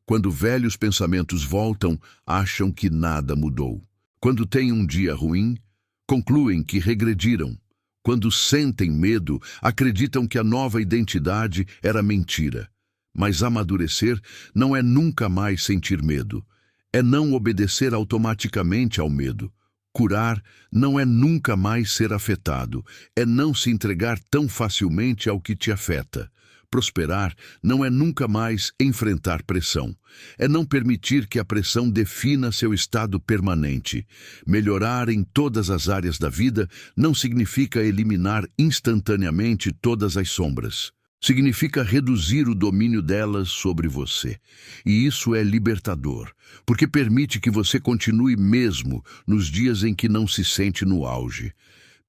Quando velhos pensamentos voltam, acham que nada mudou. Quando têm um dia ruim, concluem que regrediram. Quando sentem medo, acreditam que a nova identidade era mentira. Mas amadurecer não é nunca mais sentir medo. É não obedecer automaticamente ao medo. Curar não é nunca mais ser afetado. É não se entregar tão facilmente ao que te afeta. Prosperar não é nunca mais enfrentar pressão. É não permitir que a pressão defina seu estado permanente. Melhorar em todas as áreas da vida não significa eliminar instantaneamente todas as sombras. Significa reduzir o domínio delas sobre você. E isso é libertador, porque permite que você continue mesmo nos dias em que não se sente no auge.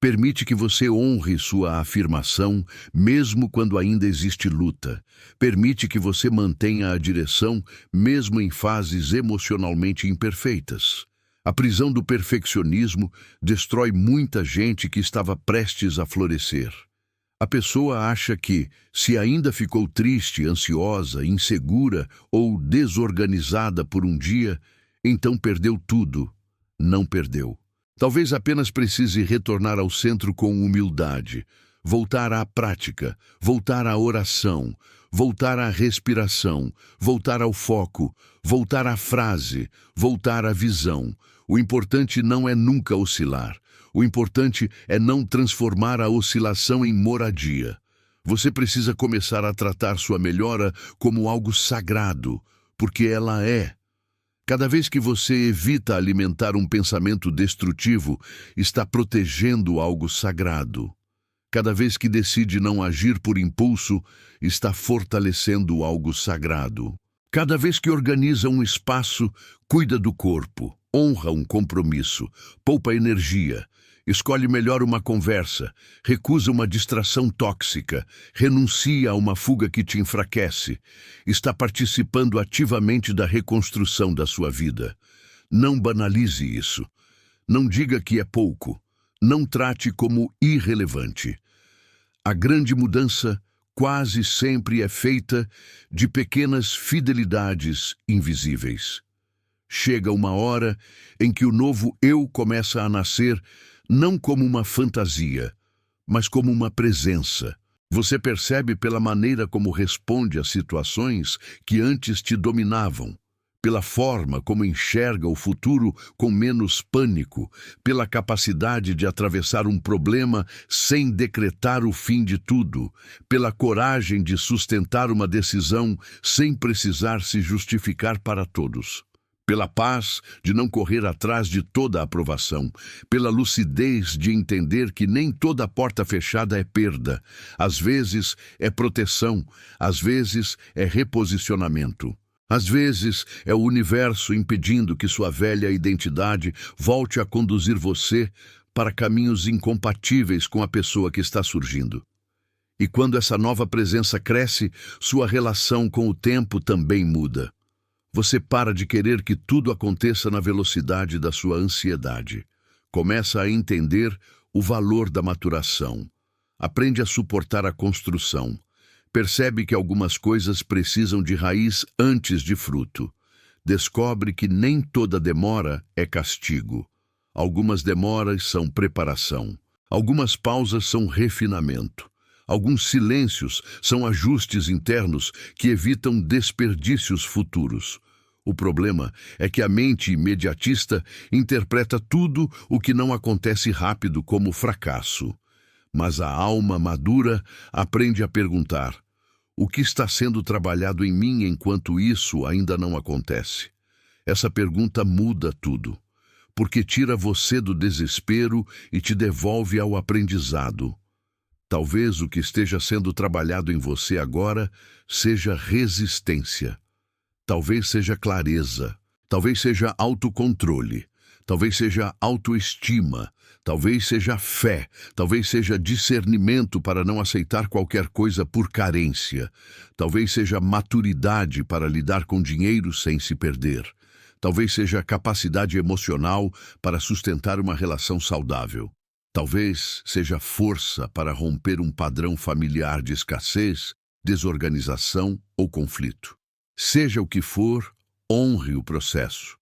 Permite que você honre sua afirmação, mesmo quando ainda existe luta. Permite que você mantenha a direção, mesmo em fases emocionalmente imperfeitas. A prisão do perfeccionismo destrói muita gente que estava prestes a florescer. A pessoa acha que, se ainda ficou triste, ansiosa, insegura ou desorganizada por um dia, então perdeu tudo. Não perdeu. Talvez apenas precise retornar ao centro com humildade, voltar à prática, voltar à oração, voltar à respiração, voltar ao foco, voltar à frase, voltar à visão. O importante não é nunca oscilar. O importante é não transformar a oscilação em moradia. Você precisa começar a tratar sua melhora como algo sagrado, porque ela é. Cada vez que você evita alimentar um pensamento destrutivo, está protegendo algo sagrado. Cada vez que decide não agir por impulso, está fortalecendo algo sagrado. Cada vez que organiza um espaço, cuida do corpo, honra um compromisso, poupa energia, escolhe melhor uma conversa, recusa uma distração tóxica, renuncia a uma fuga que te enfraquece, está participando ativamente da reconstrução da sua vida. Não banalize isso. Não diga que é pouco. Não trate como irrelevante. A grande mudança quase sempre é feita de pequenas fidelidades invisíveis. Chega uma hora em que o novo eu começa a nascer não como uma fantasia, mas como uma presença. Você percebe pela maneira como responde às situações que antes te dominavam, pela forma como enxerga o futuro com menos pânico, pela capacidade de atravessar um problema sem decretar o fim de tudo, pela coragem de sustentar uma decisão sem precisar se justificar para todos. Pela paz de não correr atrás de toda a aprovação, pela lucidez de entender que nem toda porta fechada é perda, às vezes é proteção, às vezes é reposicionamento. Às vezes é o universo impedindo que sua velha identidade volte a conduzir você para caminhos incompatíveis com a pessoa que está surgindo. E quando essa nova presença cresce, sua relação com o tempo também muda. Você para de querer que tudo aconteça na velocidade da sua ansiedade. Começa a entender o valor da maturação. Aprende a suportar a construção. Percebe que algumas coisas precisam de raiz antes de fruto. Descobre que nem toda demora é castigo. Algumas demoras são preparação. Algumas pausas são refinamento. Alguns silêncios são ajustes internos que evitam desperdícios futuros. O problema é que a mente imediatista interpreta tudo o que não acontece rápido como fracasso. Mas a alma madura aprende a perguntar: o que está sendo trabalhado em mim enquanto isso ainda não acontece? Essa pergunta muda tudo, porque tira você do desespero e te devolve ao aprendizado. Talvez o que esteja sendo trabalhado em você agora seja resistência. Talvez seja clareza. Talvez seja autocontrole. Talvez seja autoestima. Talvez seja fé. Talvez seja discernimento para não aceitar qualquer coisa por carência. Talvez seja maturidade para lidar com dinheiro sem se perder. Talvez seja capacidade emocional para sustentar uma relação saudável. Talvez seja força para romper um padrão familiar de escassez, desorganização ou conflito. Seja o que for, honre o processo.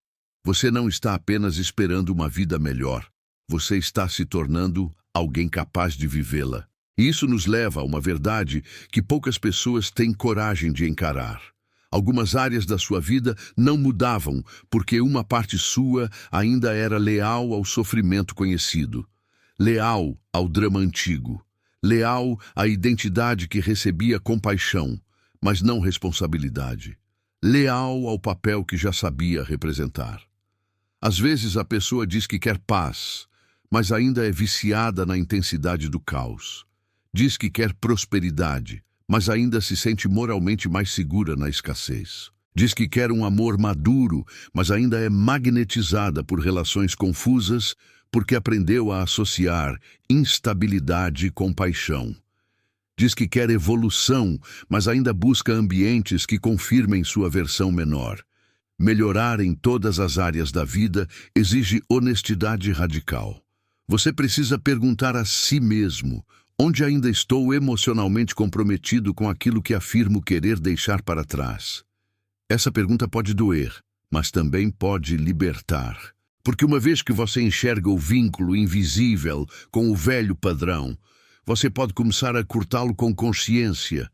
Você não está apenas esperando uma vida melhor. Você está se tornando alguém capaz de vivê-la. E isso nos leva a uma verdade que poucas pessoas têm coragem de encarar. Algumas áreas da sua vida não mudavam porque uma parte sua ainda era leal ao sofrimento conhecido. Leal ao drama antigo, leal à identidade que recebia compaixão, mas não responsabilidade, leal ao papel que já sabia representar. Às vezes a pessoa diz que quer paz, mas ainda é viciada na intensidade do caos. Diz que quer prosperidade, mas ainda se sente moralmente mais segura na escassez. Diz que quer um amor maduro, mas ainda é magnetizada por relações confusas, porque aprendeu a associar instabilidade com paixão. Diz que quer evolução, mas ainda busca ambientes que confirmem sua versão menor. Melhorar em todas as áreas da vida exige honestidade radical. Você precisa perguntar a si mesmo: onde ainda estou emocionalmente comprometido com aquilo que afirmo querer deixar para trás? Essa pergunta pode doer, mas também pode libertar. Porque uma vez que você enxerga o vínculo invisível com o velho padrão, você pode começar a cortá-lo com consciência.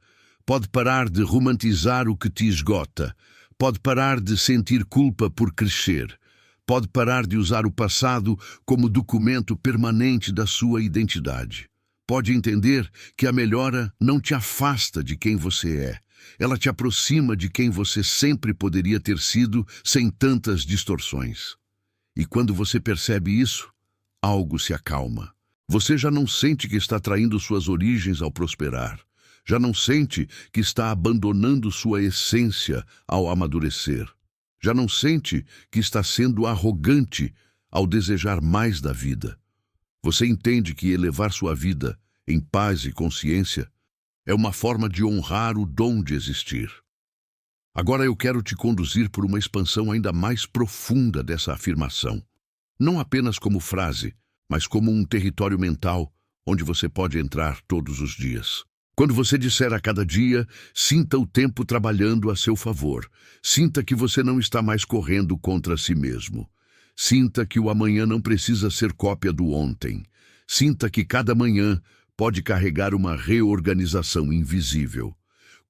Pode parar de romantizar o que te esgota. Pode parar de sentir culpa por crescer. Pode parar de usar o passado como documento permanente da sua identidade. Pode entender que a melhora não te afasta de quem você é. Ela te aproxima de quem você sempre poderia ter sido sem tantas distorções. E quando você percebe isso, algo se acalma. Você já não sente que está traindo suas origens ao prosperar. Já não sente que está abandonando sua essência ao amadurecer. Já não sente que está sendo arrogante ao desejar mais da vida. Você entende que elevar sua vida em paz e consciência é uma forma de honrar o dom de existir. Agora eu quero te conduzir por uma expansão ainda mais profunda dessa afirmação. Não apenas como frase, mas como um território mental onde você pode entrar todos os dias. Quando você disser a cada dia, sinta o tempo trabalhando a seu favor. Sinta que você não está mais correndo contra si mesmo. Sinta que o amanhã não precisa ser cópia do ontem. Sinta que cada manhã pode carregar uma reorganização invisível.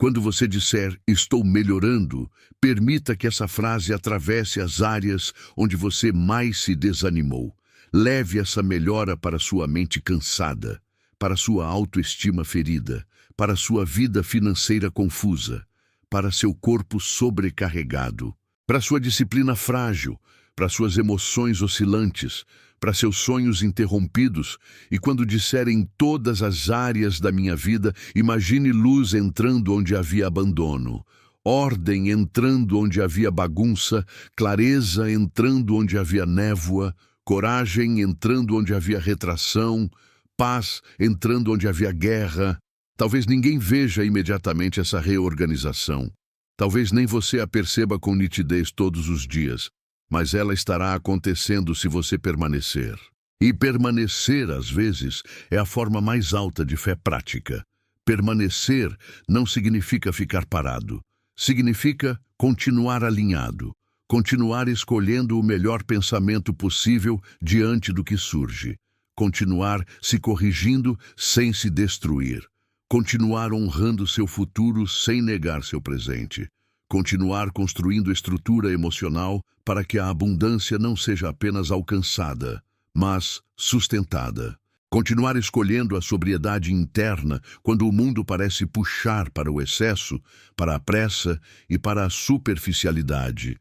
Quando você disser, estou melhorando, permita que essa frase atravesse as áreas onde você mais se desanimou. Leve essa melhora para sua mente cansada, para sua autoestima ferida, para sua vida financeira confusa, para seu corpo sobrecarregado, para sua disciplina frágil, para suas emoções oscilantes, para seus sonhos interrompidos, e quando disserem todas as áreas da minha vida, imagine luz entrando onde havia abandono, ordem entrando onde havia bagunça, clareza entrando onde havia névoa, coragem entrando onde havia retração, paz entrando onde havia guerra. Talvez ninguém veja imediatamente essa reorganização. Talvez nem você a perceba com nitidez todos os dias, mas ela estará acontecendo se você permanecer. E permanecer, às vezes, é a forma mais alta de fé prática. Permanecer não significa ficar parado. Significa continuar alinhado, continuar escolhendo o melhor pensamento possível diante do que surge, continuar se corrigindo sem se destruir, continuar honrando seu futuro sem negar seu presente. Continuar construindo estrutura emocional para que a abundância não seja apenas alcançada, mas sustentada. Continuar escolhendo a sobriedade interna quando o mundo parece puxar para o excesso, para a pressa e para a superficialidade.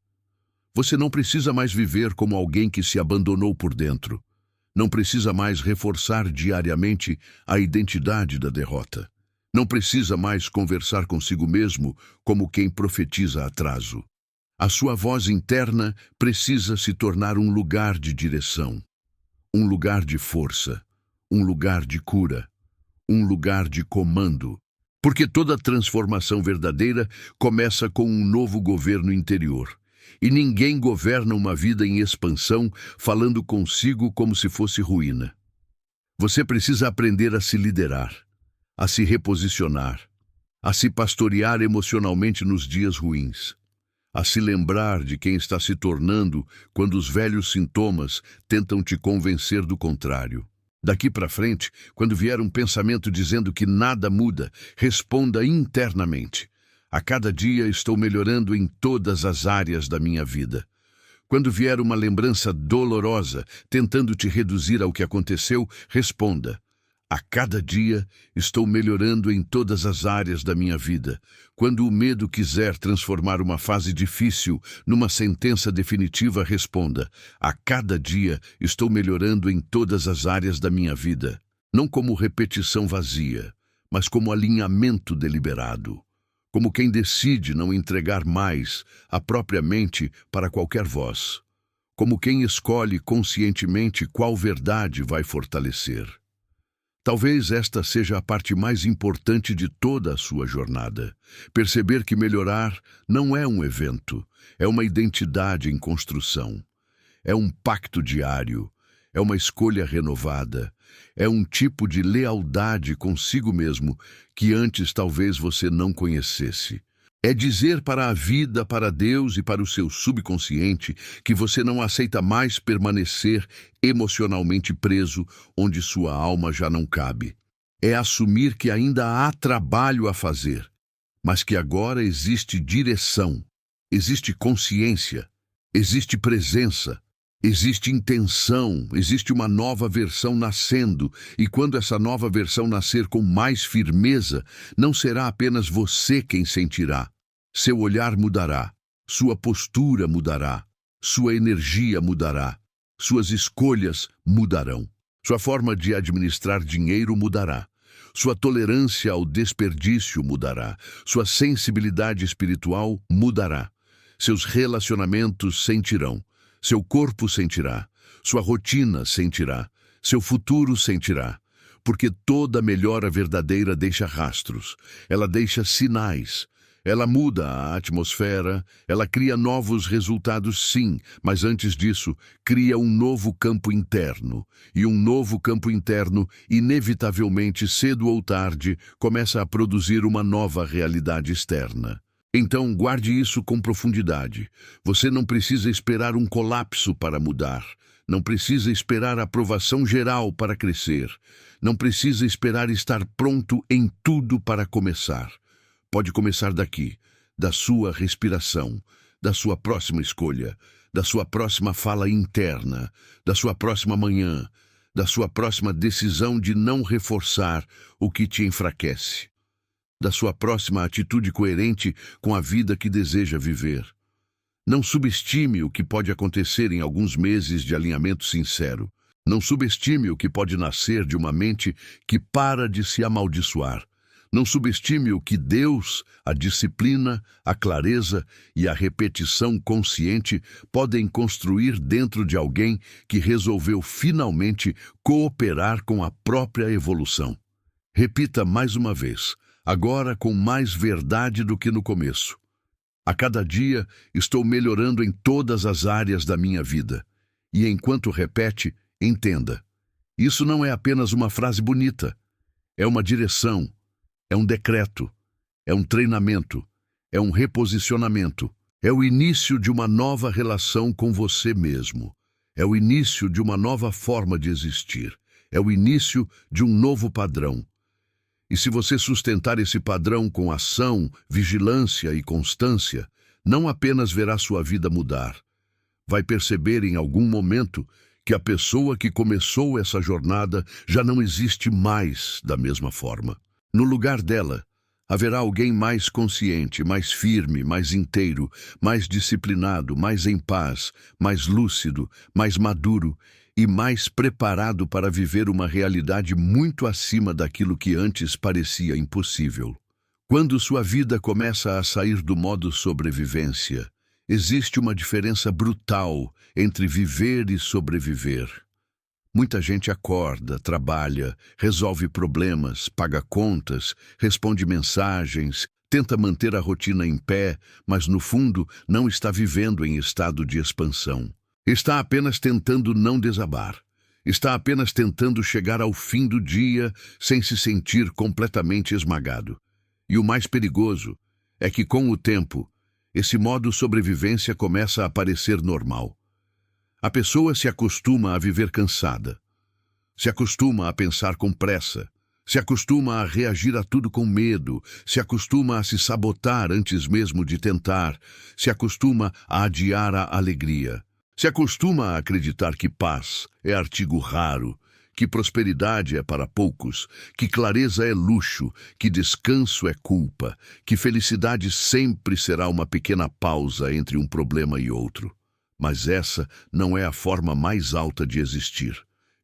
Você não precisa mais viver como alguém que se abandonou por dentro. Não precisa mais reforçar diariamente a identidade da derrota. Não precisa mais conversar consigo mesmo como quem profetiza atraso. A sua voz interna precisa se tornar um lugar de direção, um lugar de força, um lugar de cura, um lugar de comando. Porque toda transformação verdadeira começa com um novo governo interior. E ninguém governa uma vida em expansão falando consigo como se fosse ruína. Você precisa aprender a se liderar, a se reposicionar, a se pastorear emocionalmente nos dias ruins, a se lembrar de quem está se tornando quando os velhos sintomas tentam te convencer do contrário. Daqui para frente, quando vier um pensamento dizendo que nada muda, responda internamente: a cada dia estou melhorando em todas as áreas da minha vida. Quando vier uma lembrança dolorosa tentando te reduzir ao que aconteceu, responda: a cada dia estou melhorando em todas as áreas da minha vida. Quando o medo quiser transformar uma fase difícil numa sentença definitiva, responda: a cada dia estou melhorando em todas as áreas da minha vida. Não como repetição vazia, mas como alinhamento deliberado. Como quem decide não entregar mais a própria mente para qualquer voz. Como quem escolhe conscientemente qual verdade vai fortalecer. Talvez esta seja a parte mais importante de toda a sua jornada. Perceber que melhorar não é um evento, é uma identidade em construção. É um pacto diário, é uma escolha renovada, é um tipo de lealdade consigo mesmo que antes talvez você não conhecesse. É dizer para a vida, para Deus e para o seu subconsciente que você não aceita mais permanecer emocionalmente preso onde sua alma já não cabe. É assumir que ainda há trabalho a fazer, mas que agora existe direção, existe consciência, existe presença, existe intenção, existe uma nova versão nascendo, e quando essa nova versão nascer com mais firmeza, não será apenas você quem sentirá. Seu olhar mudará, sua postura mudará, sua energia mudará, suas escolhas mudarão, sua forma de administrar dinheiro mudará. Sua tolerância ao desperdício mudará. Sua sensibilidade espiritual mudará. Seus relacionamentos sentirão. Seu corpo sentirá. Sua rotina sentirá. Seu futuro sentirá. Porque toda melhora verdadeira deixa rastros. Ela deixa sinais. Ela muda a atmosfera, ela cria novos resultados sim, mas antes disso, cria um novo campo interno. E um novo campo interno, inevitavelmente, cedo ou tarde, começa a produzir uma nova realidade externa. Então, guarde isso com profundidade. Você não precisa esperar um colapso para mudar. Não precisa esperar a aprovação geral para crescer. Não precisa esperar estar pronto em tudo para começar. Pode começar daqui, da sua respiração, da sua próxima escolha, da sua próxima fala interna, da sua próxima manhã, da sua próxima decisão de não reforçar o que te enfraquece, da sua próxima atitude coerente com a vida que deseja viver. Não subestime o que pode acontecer em alguns meses de alinhamento sincero. Não subestime o que pode nascer de uma mente que para de se amaldiçoar. Não subestime o que Deus, a disciplina, a clareza e a repetição consciente podem construir dentro de alguém que resolveu finalmente cooperar com a própria evolução. Repita mais uma vez, agora com mais verdade do que no começo. A cada dia estou melhorando em todas as áreas da minha vida. E enquanto repete, entenda. Isso não é apenas uma frase bonita. É uma direção. É um decreto, é um treinamento, é um reposicionamento, é o início de uma nova relação com você mesmo, é o início de uma nova forma de existir, é o início de um novo padrão. E se você sustentar esse padrão com ação, vigilância e constância, não apenas verá sua vida mudar, vai perceber em algum momento que a pessoa que começou essa jornada já não existe mais da mesma forma. No lugar dela, haverá alguém mais consciente, mais firme, mais inteiro, mais disciplinado, mais em paz, mais lúcido, mais maduro e mais preparado para viver uma realidade muito acima daquilo que antes parecia impossível. Quando sua vida começa a sair do modo sobrevivência, existe uma diferença brutal entre viver e sobreviver. Muita gente acorda, trabalha, resolve problemas, paga contas, responde mensagens, tenta manter a rotina em pé, mas no fundo não está vivendo em estado de expansão. Está apenas tentando não desabar. Está apenas tentando chegar ao fim do dia sem se sentir completamente esmagado. E o mais perigoso é que, com o tempo, esse modo sobrevivência começa a parecer normal. A pessoa se acostuma a viver cansada, se acostuma a pensar com pressa, se acostuma a reagir a tudo com medo, se acostuma a se sabotar antes mesmo de tentar, se acostuma a adiar a alegria, se acostuma a acreditar que paz é artigo raro, que prosperidade é para poucos, que clareza é luxo, que descanso é culpa, que felicidade sempre será uma pequena pausa entre um problema e outro. Mas essa não é a forma mais alta de existir.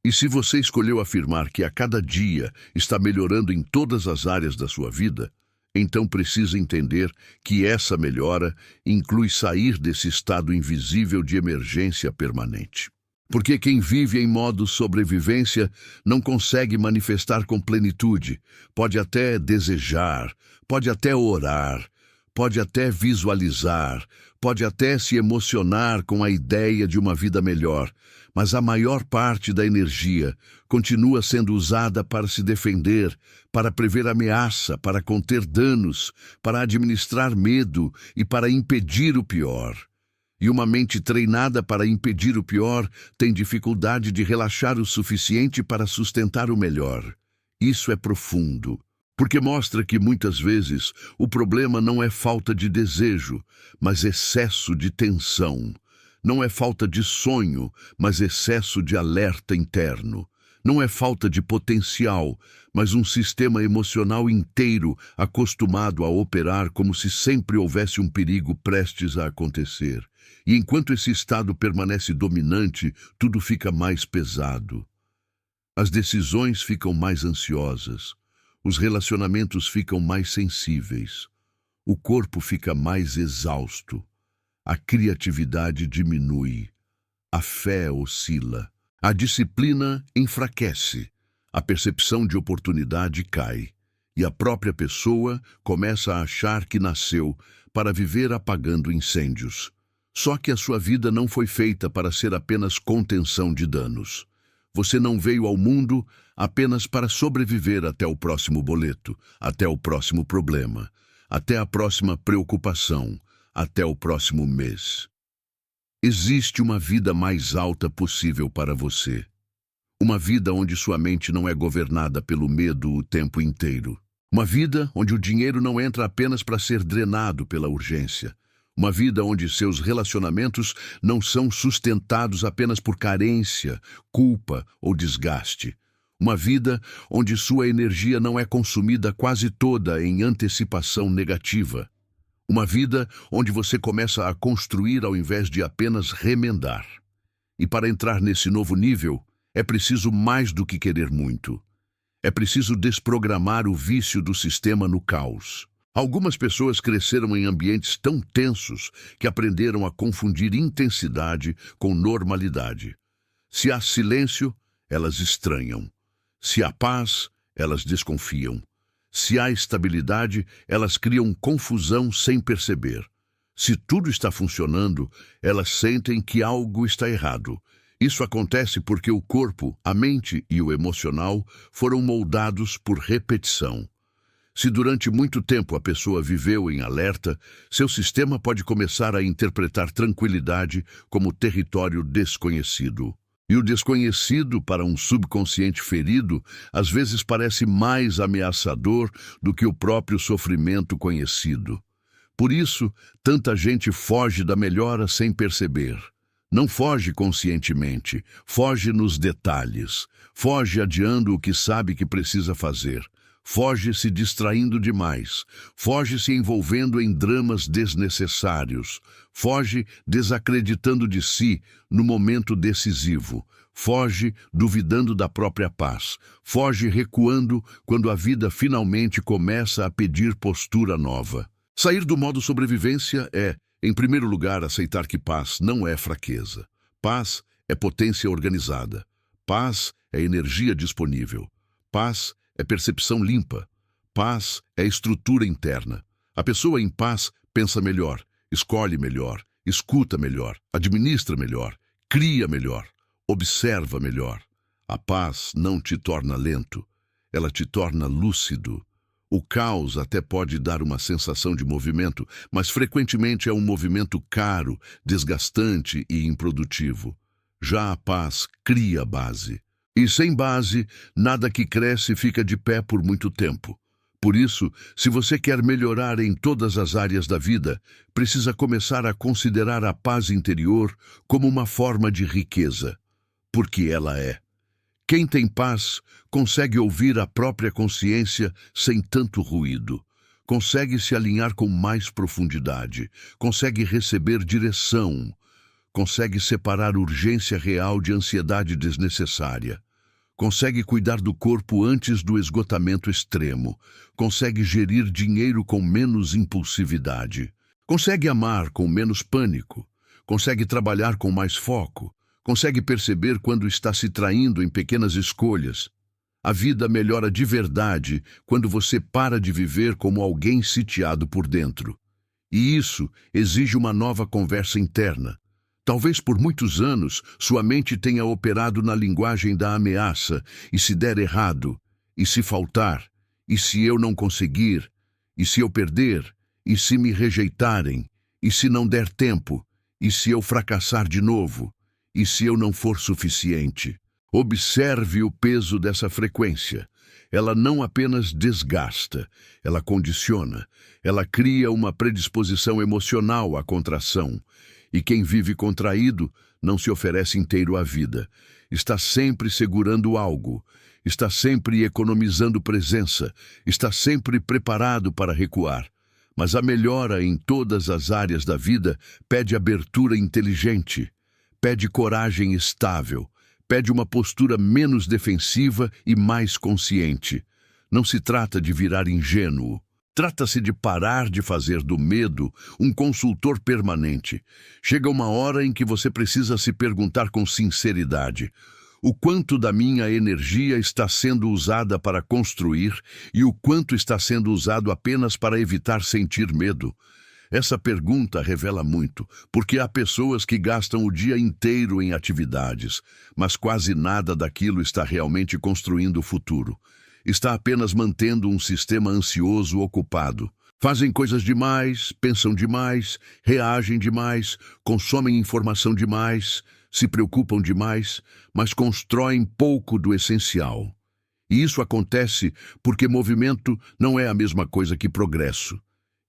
E se você escolheu afirmar que a cada dia está melhorando em todas as áreas da sua vida, então precisa entender que essa melhora inclui sair desse estado invisível de emergência permanente. Porque quem vive em modo sobrevivência não consegue manifestar com plenitude, pode até desejar, pode até orar, pode até visualizar, pode até se emocionar com a ideia de uma vida melhor, mas a maior parte da energia continua sendo usada para se defender, para prever ameaça, para conter danos, para administrar medo e para impedir o pior. E uma mente treinada para impedir o pior tem dificuldade de relaxar o suficiente para sustentar o melhor. Isso é profundo, porque mostra que muitas vezes o problema não é falta de desejo, mas excesso de tensão. Não é falta de sonho, mas excesso de alerta interno. Não é falta de potencial, mas um sistema emocional inteiro acostumado a operar como se sempre houvesse um perigo prestes a acontecer. E enquanto esse estado permanece dominante, tudo fica mais pesado. As decisões ficam mais ansiosas. Os relacionamentos ficam mais sensíveis. O corpo fica mais exausto. A criatividade diminui. A fé oscila. A disciplina enfraquece. A percepção de oportunidade cai. E a própria pessoa começa a achar que nasceu para viver apagando incêndios. Só que a sua vida não foi feita para ser apenas contenção de danos. Você não veio ao mundo apenas para sobreviver até o próximo boleto, até o próximo problema, até a próxima preocupação, até o próximo mês. Existe uma vida mais alta possível para você. Uma vida onde sua mente não é governada pelo medo o tempo inteiro. Uma vida onde o dinheiro não entra apenas para ser drenado pela urgência. Uma vida onde seus relacionamentos não são sustentados apenas por carência, culpa ou desgaste. Uma vida onde sua energia não é consumida quase toda em antecipação negativa. Uma vida onde você começa a construir ao invés de apenas remendar. E para entrar nesse novo nível, é preciso mais do que querer muito. É preciso desprogramar o vício do sistema no caos. Algumas pessoas cresceram em ambientes tão tensos que aprenderam a confundir intensidade com normalidade. Se há silêncio, elas estranham. Se há paz, elas desconfiam. Se há estabilidade, elas criam confusão sem perceber. Se tudo está funcionando, elas sentem que algo está errado. Isso acontece porque o corpo, a mente e o emocional foram moldados por repetição. Se durante muito tempo a pessoa viveu em alerta, seu sistema pode começar a interpretar tranquilidade como território desconhecido. E o desconhecido, para um subconsciente ferido, às vezes parece mais ameaçador do que o próprio sofrimento conhecido. Por isso, tanta gente foge da melhora sem perceber. Não foge conscientemente, foge nos detalhes, foge adiando o que sabe que precisa fazer. Foge se distraindo demais, foge se envolvendo em dramas desnecessários, foge desacreditando de si no momento decisivo, foge duvidando da própria paz, foge recuando quando a vida finalmente começa a pedir postura nova. Sair do modo sobrevivência é, em primeiro lugar, aceitar que paz não é fraqueza. Paz é potência organizada. Paz é energia disponível. Paz é percepção limpa. Paz é estrutura interna. A pessoa em paz pensa melhor, escolhe melhor, escuta melhor, administra melhor, cria melhor, observa melhor. A paz não te torna lento, ela te torna lúcido. O caos até pode dar uma sensação de movimento, mas frequentemente é um movimento caro, desgastante e improdutivo. Já a paz cria base. E sem base, nada que cresce fica de pé por muito tempo. Por isso, se você quer melhorar em todas as áreas da vida, precisa começar a considerar a paz interior como uma forma de riqueza, porque ela é. Quem tem paz consegue ouvir a própria consciência sem tanto ruído, consegue se alinhar com mais profundidade, consegue receber direção, consegue separar urgência real de ansiedade desnecessária. Consegue cuidar do corpo antes do esgotamento extremo. Consegue gerir dinheiro com menos impulsividade. Consegue amar com menos pânico. Consegue trabalhar com mais foco. Consegue perceber quando está se traindo em pequenas escolhas. A vida melhora de verdade quando você para de viver como alguém sitiado por dentro. E isso exige uma nova conversa interna. Talvez por muitos anos sua mente tenha operado na linguagem da ameaça, e se der errado, e se faltar, e se eu não conseguir, e se eu perder, e se me rejeitarem, e se não der tempo, e se eu fracassar de novo, e se eu não for suficiente. Observe o peso dessa frequência. Ela não apenas desgasta, ela condiciona, ela cria uma predisposição emocional à contração. E quem vive contraído não se oferece inteiro à vida. Está sempre segurando algo, está sempre economizando presença, está sempre preparado para recuar. Mas a melhora em todas as áreas da vida pede abertura inteligente, pede coragem estável, pede uma postura menos defensiva e mais consciente. Não se trata de virar ingênuo. Trata-se de parar de fazer do medo um consultor permanente. Chega uma hora em que você precisa se perguntar com sinceridade: o quanto da minha energia está sendo usada para construir e o quanto está sendo usado apenas para evitar sentir medo? Essa pergunta revela muito, porque há pessoas que gastam o dia inteiro em atividades, mas quase nada daquilo está realmente construindo o futuro. Está apenas mantendo um sistema ansioso ocupado. Fazem coisas demais, pensam demais, reagem demais, consomem informação demais, se preocupam demais, mas constroem pouco do essencial. E isso acontece porque movimento não é a mesma coisa que progresso.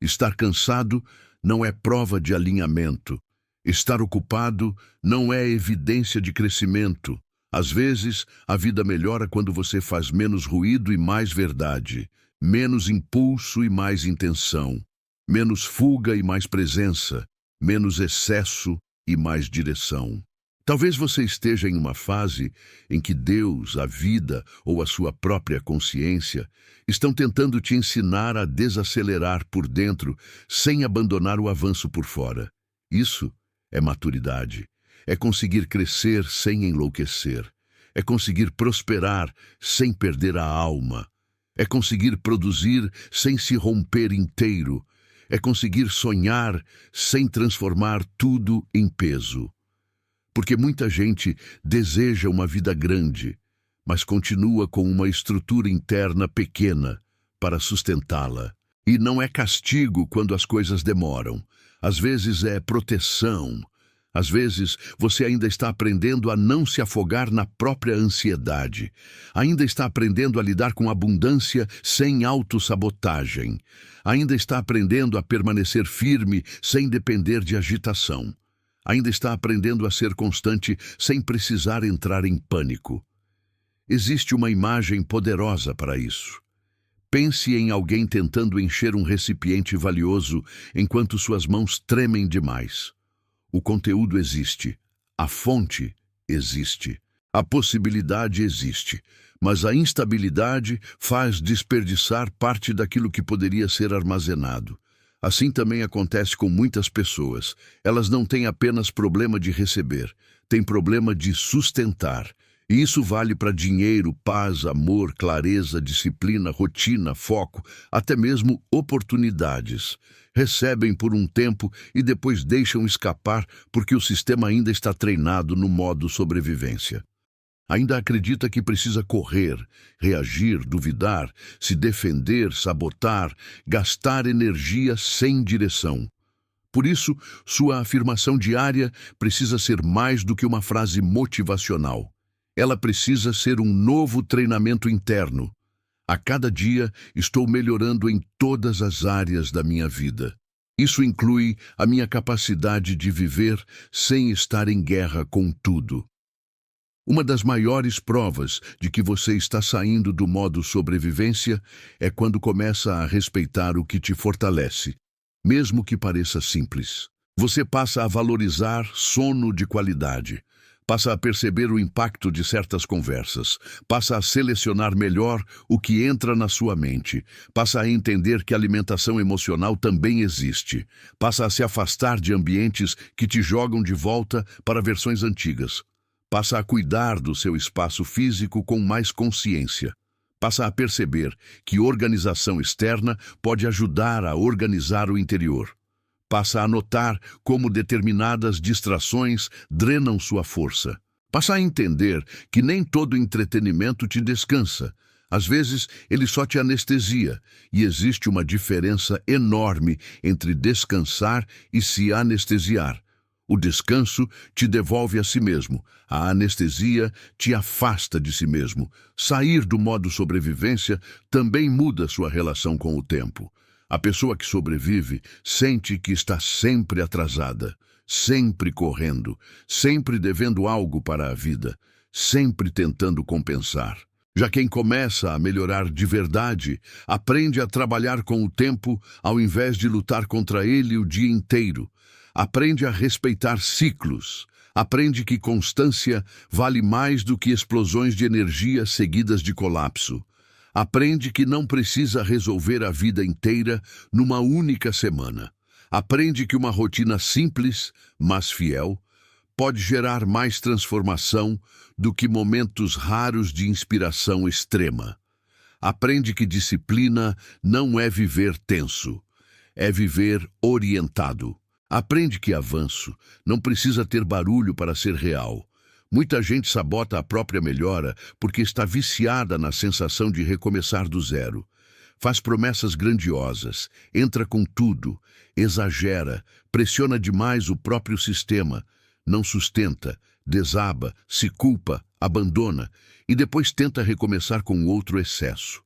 Estar cansado não é prova de alinhamento. Estar ocupado não é evidência de crescimento. Às vezes, a vida melhora quando você faz menos ruído e mais verdade, menos impulso e mais intenção, menos fuga e mais presença, menos excesso e mais direção. Talvez você esteja em uma fase em que Deus, a vida ou a sua própria consciência estão tentando te ensinar a desacelerar por dentro sem abandonar o avanço por fora. Isso é maturidade. É conseguir crescer sem enlouquecer. É conseguir prosperar sem perder a alma. É conseguir produzir sem se romper inteiro. É conseguir sonhar sem transformar tudo em peso. Porque muita gente deseja uma vida grande, mas continua com uma estrutura interna pequena para sustentá-la. E não é castigo quando as coisas demoram. Às vezes é proteção. Às vezes, você ainda está aprendendo a não se afogar na própria ansiedade. Ainda está aprendendo a lidar com abundância sem autossabotagem. Ainda está aprendendo a permanecer firme sem depender de agitação. Ainda está aprendendo a ser constante sem precisar entrar em pânico. Existe uma imagem poderosa para isso. Pense em alguém tentando encher um recipiente valioso enquanto suas mãos tremem demais. O conteúdo existe, a fonte existe, a possibilidade existe, mas a instabilidade faz desperdiçar parte daquilo que poderia ser armazenado. Assim também acontece com muitas pessoas. Elas não têm apenas problema de receber, têm problema de sustentar. E isso vale para dinheiro, paz, amor, clareza, disciplina, rotina, foco, até mesmo oportunidades. Recebem por um tempo e depois deixam escapar porque o sistema ainda está treinado no modo sobrevivência. Ainda acredita que precisa correr, reagir, duvidar, se defender, sabotar, gastar energia sem direção. Por isso, sua afirmação diária precisa ser mais do que uma frase motivacional. Ela precisa ser um novo treinamento interno. A cada dia estou melhorando em todas as áreas da minha vida. Isso inclui a minha capacidade de viver sem estar em guerra com tudo. Uma das maiores provas de que você está saindo do modo sobrevivência é quando começa a respeitar o que te fortalece, mesmo que pareça simples. Você passa a valorizar sono de qualidade. Passa a perceber o impacto de certas conversas, passa a selecionar melhor o que entra na sua mente, passa a entender que a alimentação emocional também existe, passa a se afastar de ambientes que te jogam de volta para versões antigas, passa a cuidar do seu espaço físico com mais consciência, passa a perceber que organização externa pode ajudar a organizar o interior. Passa a notar como determinadas distrações drenam sua força. Passa a entender que nem todo entretenimento te descansa. Às vezes, ele só te anestesia, e existe uma diferença enorme entre descansar e se anestesiar. O descanso te devolve a si mesmo, a anestesia te afasta de si mesmo. Sair do modo sobrevivência também muda sua relação com o tempo. A pessoa que sobrevive sente que está sempre atrasada, sempre correndo, sempre devendo algo para a vida, sempre tentando compensar. Já quem começa a melhorar de verdade, aprende a trabalhar com o tempo ao invés de lutar contra ele o dia inteiro. Aprende a respeitar ciclos. Aprende que constância vale mais do que explosões de energia seguidas de colapso. Aprende que não precisa resolver a vida inteira numa única semana. Aprende que uma rotina simples, mas fiel, pode gerar mais transformação do que momentos raros de inspiração extrema. Aprende que disciplina não é viver tenso, é viver orientado. Aprende que avanço não precisa ter barulho para ser real. Muita gente sabota a própria melhora porque está viciada na sensação de recomeçar do zero. Faz promessas grandiosas, entra com tudo, exagera, pressiona demais o próprio sistema, não sustenta, desaba, se culpa, abandona e depois tenta recomeçar com outro excesso.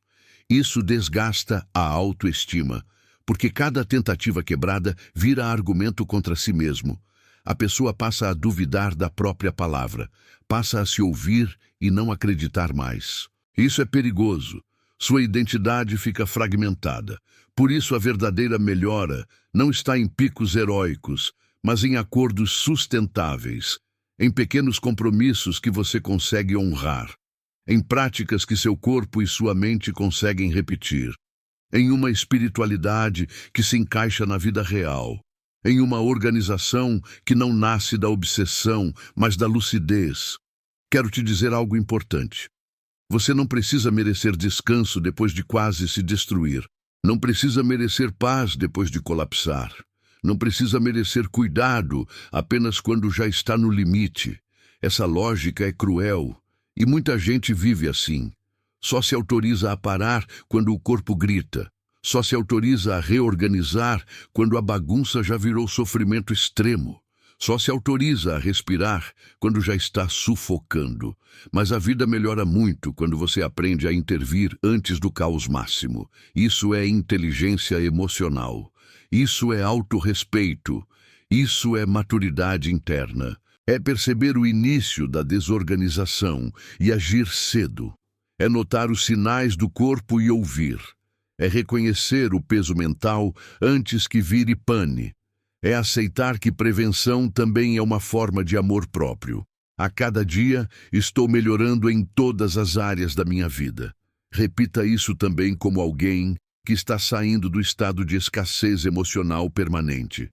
Isso desgasta a autoestima, porque cada tentativa quebrada vira argumento contra si mesmo. A pessoa passa a duvidar da própria palavra, passa a se ouvir e não acreditar mais. Isso é perigoso. Sua identidade fica fragmentada. Por isso a verdadeira melhora não está em picos heróicos, mas em acordos sustentáveis, em pequenos compromissos que você consegue honrar, em práticas que seu corpo e sua mente conseguem repetir, em uma espiritualidade que se encaixa na vida real, em uma organização que não nasce da obsessão, mas da lucidez. Quero te dizer algo importante. Você não precisa merecer descanso depois de quase se destruir. Não precisa merecer paz depois de colapsar. Não precisa merecer cuidado apenas quando já está no limite. Essa lógica é cruel e muita gente vive assim. Só se autoriza a parar quando o corpo grita. Só se autoriza a reorganizar quando a bagunça já virou sofrimento extremo. Só se autoriza a respirar quando já está sufocando. Mas a vida melhora muito quando você aprende a intervir antes do caos máximo. Isso é inteligência emocional. Isso é autorrespeito. Isso é maturidade interna. É perceber o início da desorganização e agir cedo. É notar os sinais do corpo e ouvir. É reconhecer o peso mental antes que vire pane. É aceitar que prevenção também é uma forma de amor próprio. A cada dia estou melhorando em todas as áreas da minha vida. Repita isso também como alguém que está saindo do estado de escassez emocional permanente.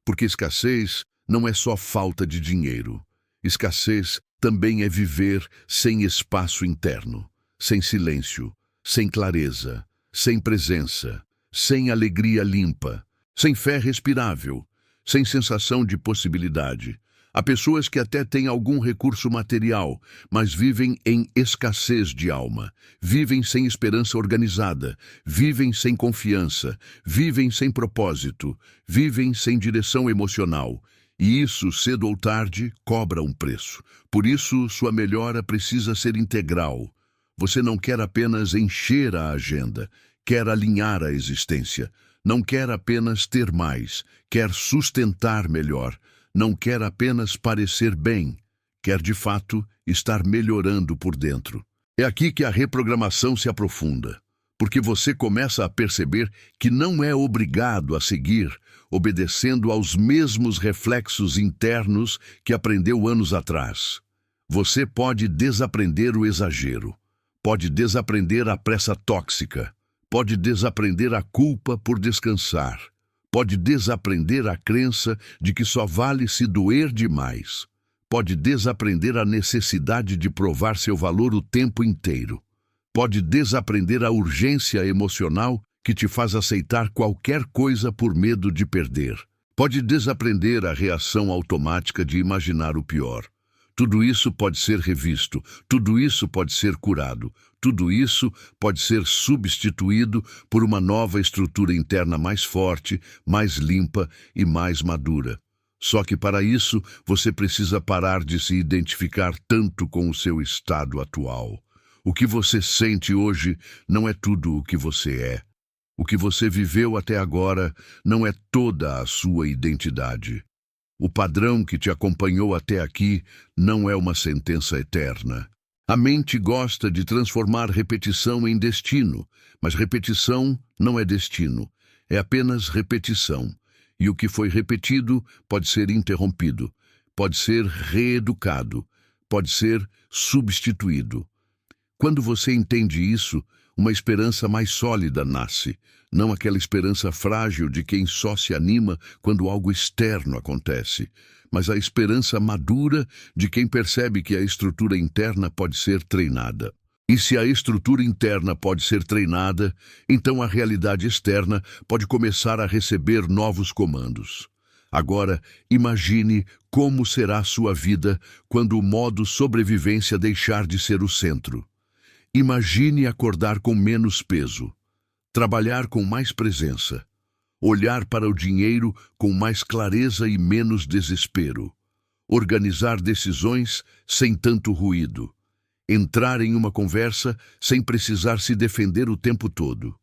Porque escassez não é só falta de dinheiro. Escassez também é viver sem espaço interno, sem silêncio, sem clareza, sem presença, sem alegria limpa, sem fé respirável, sem sensação de possibilidade. Há pessoas que até têm algum recurso material, mas vivem em escassez de alma, vivem sem esperança organizada, vivem sem confiança, vivem sem propósito, vivem sem direção emocional. E isso, cedo ou tarde, cobra um preço. Por isso, sua melhora precisa ser integral. Você não quer apenas encher a agenda, quer alinhar a existência. Não quer apenas ter mais, quer sustentar melhor. Não quer apenas parecer bem, quer de fato estar melhorando por dentro. É aqui que a reprogramação se aprofunda, porque você começa a perceber que não é obrigado a seguir obedecendo aos mesmos reflexos internos que aprendeu anos atrás. Você pode desaprender o exagero, pode desaprender a pressa tóxica, pode desaprender a culpa por descansar. Pode desaprender a crença de que só vale se doer demais. Pode desaprender a necessidade de provar seu valor o tempo inteiro. Pode desaprender a urgência emocional que te faz aceitar qualquer coisa por medo de perder. Pode desaprender a reação automática de imaginar o pior. Tudo isso pode ser revisto, tudo isso pode ser curado, tudo isso pode ser substituído por uma nova estrutura interna mais forte, mais limpa e mais madura. Só que para isso você precisa parar de se identificar tanto com o seu estado atual. O que você sente hoje não é tudo o que você é. O que você viveu até agora não é toda a sua identidade. O padrão que te acompanhou até aqui não é uma sentença eterna. A mente gosta de transformar repetição em destino, mas repetição não é destino, é apenas repetição. E o que foi repetido pode ser interrompido, pode ser reeducado, pode ser substituído. Quando você entende isso, uma esperança mais sólida nasce, não aquela esperança frágil de quem só se anima quando algo externo acontece, mas a esperança madura de quem percebe que a estrutura interna pode ser treinada. E se a estrutura interna pode ser treinada, então a realidade externa pode começar a receber novos comandos. Agora, imagine como será sua vida quando o modo sobrevivência deixar de ser o centro. Imagine acordar com menos peso, trabalhar com mais presença, olhar para o dinheiro com mais clareza e menos desespero, organizar decisões sem tanto ruído, entrar em uma conversa sem precisar se defender o tempo todo,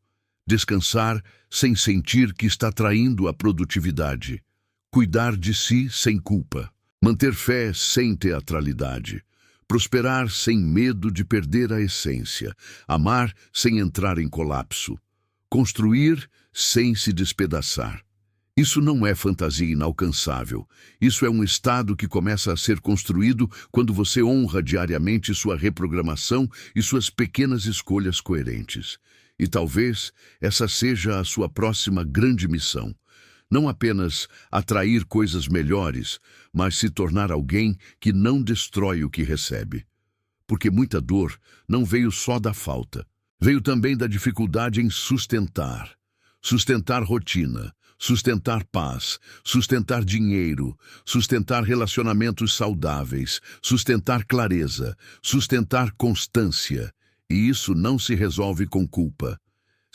descansar sem sentir que está traindo a produtividade, cuidar de si sem culpa, manter fé sem teatralidade, prosperar sem medo de perder a essência, amar sem entrar em colapso, construir sem se despedaçar. Isso não é fantasia inalcançável. Isso é um estado que começa a ser construído quando você honra diariamente sua reprogramação e suas pequenas escolhas coerentes. E talvez essa seja a sua próxima grande missão. Não apenas atrair coisas melhores, mas se tornar alguém que não destrói o que recebe. Porque muita dor não veio só da falta. Veio também da dificuldade em sustentar. Sustentar rotina, sustentar paz, sustentar dinheiro, sustentar relacionamentos saudáveis, sustentar clareza, sustentar constância. E isso não se resolve com culpa.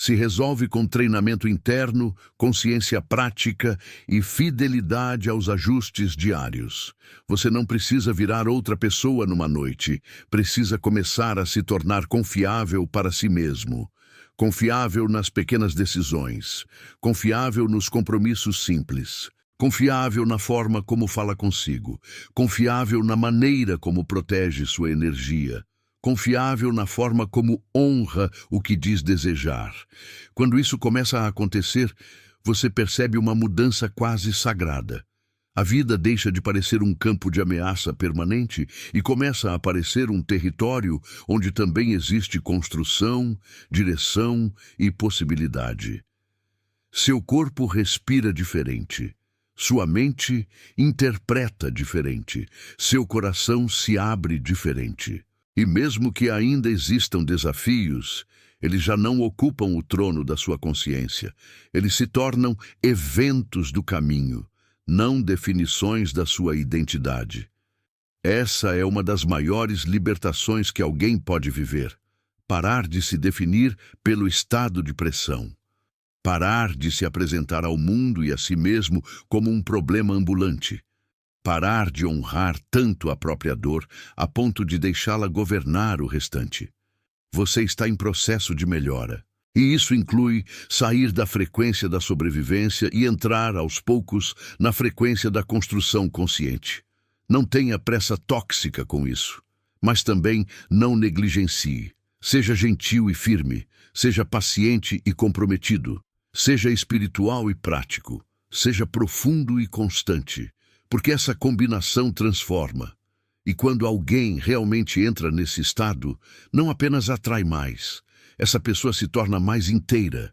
Se resolve com treinamento interno, consciência prática e fidelidade aos ajustes diários. Você não precisa virar outra pessoa numa noite. Precisa começar a se tornar confiável para si mesmo. Confiável nas pequenas decisões. Confiável nos compromissos simples. Confiável na forma como fala consigo. Confiável na maneira como protege sua energia. Confiável na forma como honra o que diz desejar. Quando isso começa a acontecer, você percebe uma mudança quase sagrada. A vida deixa de parecer um campo de ameaça permanente e começa a aparecer um território onde também existe construção, direção e possibilidade. Seu corpo respira diferente. Sua mente interpreta diferente. Seu coração se abre diferente. E mesmo que ainda existam desafios, eles já não ocupam o trono da sua consciência. Eles se tornam eventos do caminho, não definições da sua identidade. Essa é uma das maiores libertações que alguém pode viver. Parar de se definir pelo estado de pressão. Parar de se apresentar ao mundo e a si mesmo como um problema ambulante. Parar de honrar tanto a própria dor a ponto de deixá-la governar o restante. Você está em processo de melhora. E isso inclui sair da frequência da sobrevivência e entrar, aos poucos, na frequência da construção consciente. Não tenha pressa tóxica com isso, mas também não negligencie. Seja gentil e firme, seja paciente e comprometido, seja espiritual e prático, seja profundo e constante. Porque essa combinação transforma. E quando alguém realmente entra nesse estado, não apenas atrai mais, essa pessoa se torna mais inteira.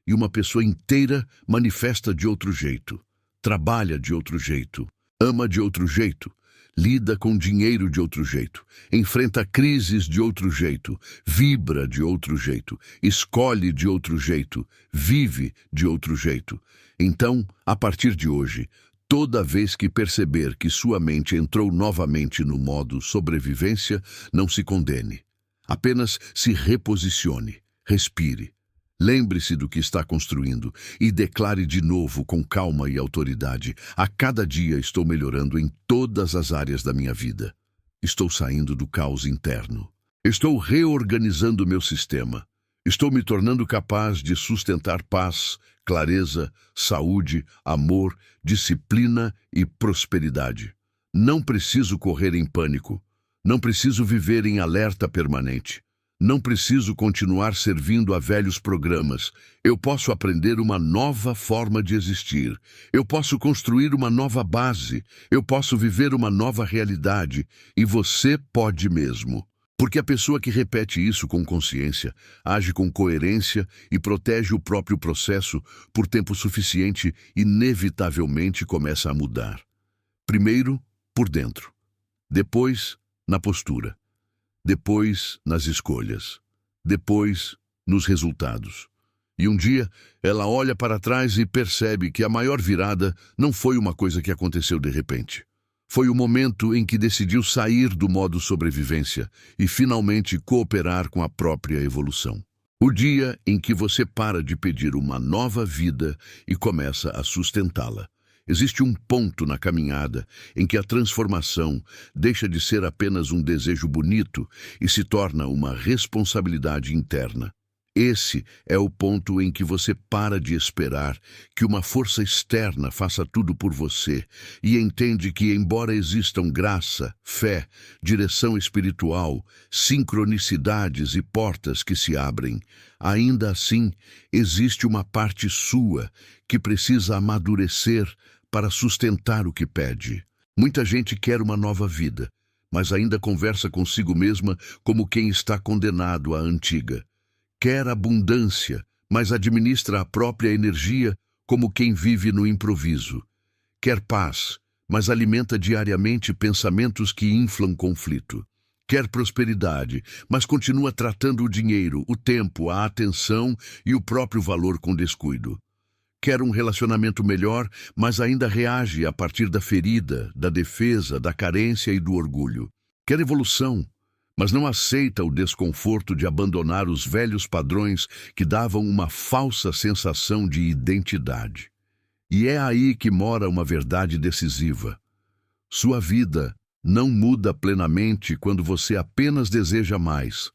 E uma pessoa inteira manifesta de outro jeito, trabalha de outro jeito, ama de outro jeito, lida com dinheiro de outro jeito, enfrenta crises de outro jeito, vibra de outro jeito, escolhe de outro jeito, vive de outro jeito. Então, a partir de hoje, toda vez que perceber que sua mente entrou novamente no modo sobrevivência, não se condene. Apenas se reposicione, respire. Lembre-se do que está construindo e declare de novo com calma e autoridade: a cada dia estou melhorando em todas as áreas da minha vida. Estou saindo do caos interno. Estou reorganizando meu sistema. Estou me tornando capaz de sustentar paz, clareza, saúde, amor, disciplina e prosperidade. Não preciso correr em pânico. Não preciso viver em alerta permanente. Não preciso continuar servindo a velhos programas. Eu posso aprender uma nova forma de existir. Eu posso construir uma nova base. Eu posso viver uma nova realidade. E você pode mesmo. Porque a pessoa que repete isso com consciência, age com coerência e protege o próprio processo por tempo suficiente, inevitavelmente começa a mudar. Primeiro, por dentro. Depois, na postura. Depois, nas escolhas. Depois, nos resultados. E um dia, ela olha para trás e percebe que a maior virada não foi uma coisa que aconteceu de repente. Foi o momento em que decidiu sair do modo sobrevivência e finalmente cooperar com a própria evolução. O dia em que você para de pedir uma nova vida e começa a sustentá-la. Existe um ponto na caminhada em que a transformação deixa de ser apenas um desejo bonito e se torna uma responsabilidade interna. Esse é o ponto em que você para de esperar que uma força externa faça tudo por você e entende que, embora existam graça, fé, direção espiritual, sincronicidades e portas que se abrem, ainda assim existe uma parte sua que precisa amadurecer para sustentar o que pede. Muita gente quer uma nova vida, mas ainda conversa consigo mesma como quem está condenado à antiga. Quer abundância, mas administra a própria energia como quem vive no improviso. Quer paz, mas alimenta diariamente pensamentos que inflam conflito. Quer prosperidade, mas continua tratando o dinheiro, o tempo, a atenção e o próprio valor com descuido. Quer um relacionamento melhor, mas ainda reage a partir da ferida, da defesa, da carência e do orgulho. Quer evolução, mas não aceita o desconforto de abandonar os velhos padrões que davam uma falsa sensação de identidade. E é aí que mora uma verdade decisiva. Sua vida não muda plenamente quando você apenas deseja mais.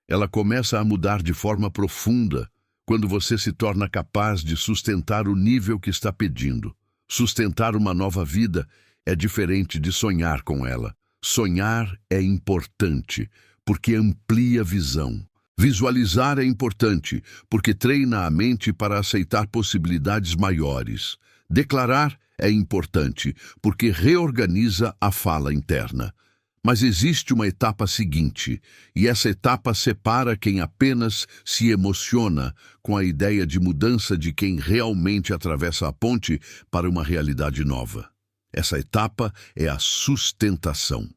Ela começa a mudar de forma profunda quando você se torna capaz de sustentar o nível que está pedindo. Sustentar uma nova vida é diferente de sonhar com ela. Sonhar é importante, porque amplia a visão. Visualizar é importante, porque treina a mente para aceitar possibilidades maiores. Declarar é importante, porque reorganiza a fala interna. Mas existe uma etapa seguinte, e essa etapa separa quem apenas se emociona com a ideia de mudança de quem realmente atravessa a ponte para uma realidade nova. Essa etapa é a sustentação.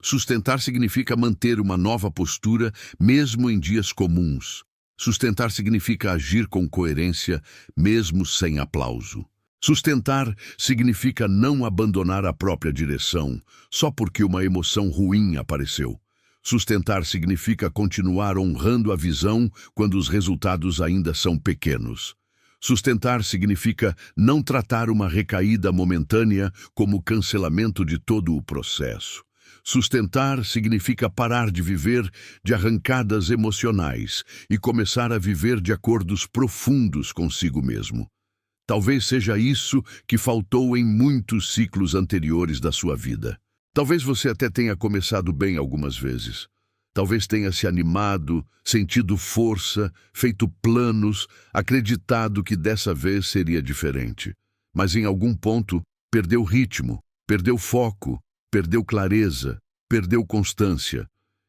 Sustentar significa manter uma nova postura mesmo em dias comuns. Sustentar significa agir com coerência mesmo sem aplauso. Sustentar significa não abandonar a própria direção só porque uma emoção ruim apareceu. Sustentar significa continuar honrando a visão quando os resultados ainda são pequenos. Sustentar significa não tratar uma recaída momentânea como cancelamento de todo o processo. Sustentar significa parar de viver de arrancadas emocionais e começar a viver de acordos profundos consigo mesmo. Talvez seja isso que faltou em muitos ciclos anteriores da sua vida. Talvez você até tenha começado bem algumas vezes. Talvez tenha se animado, sentido força, feito planos, acreditado que dessa vez seria diferente. Mas em algum ponto, perdeu ritmo, perdeu foco, perdeu clareza, perdeu constância.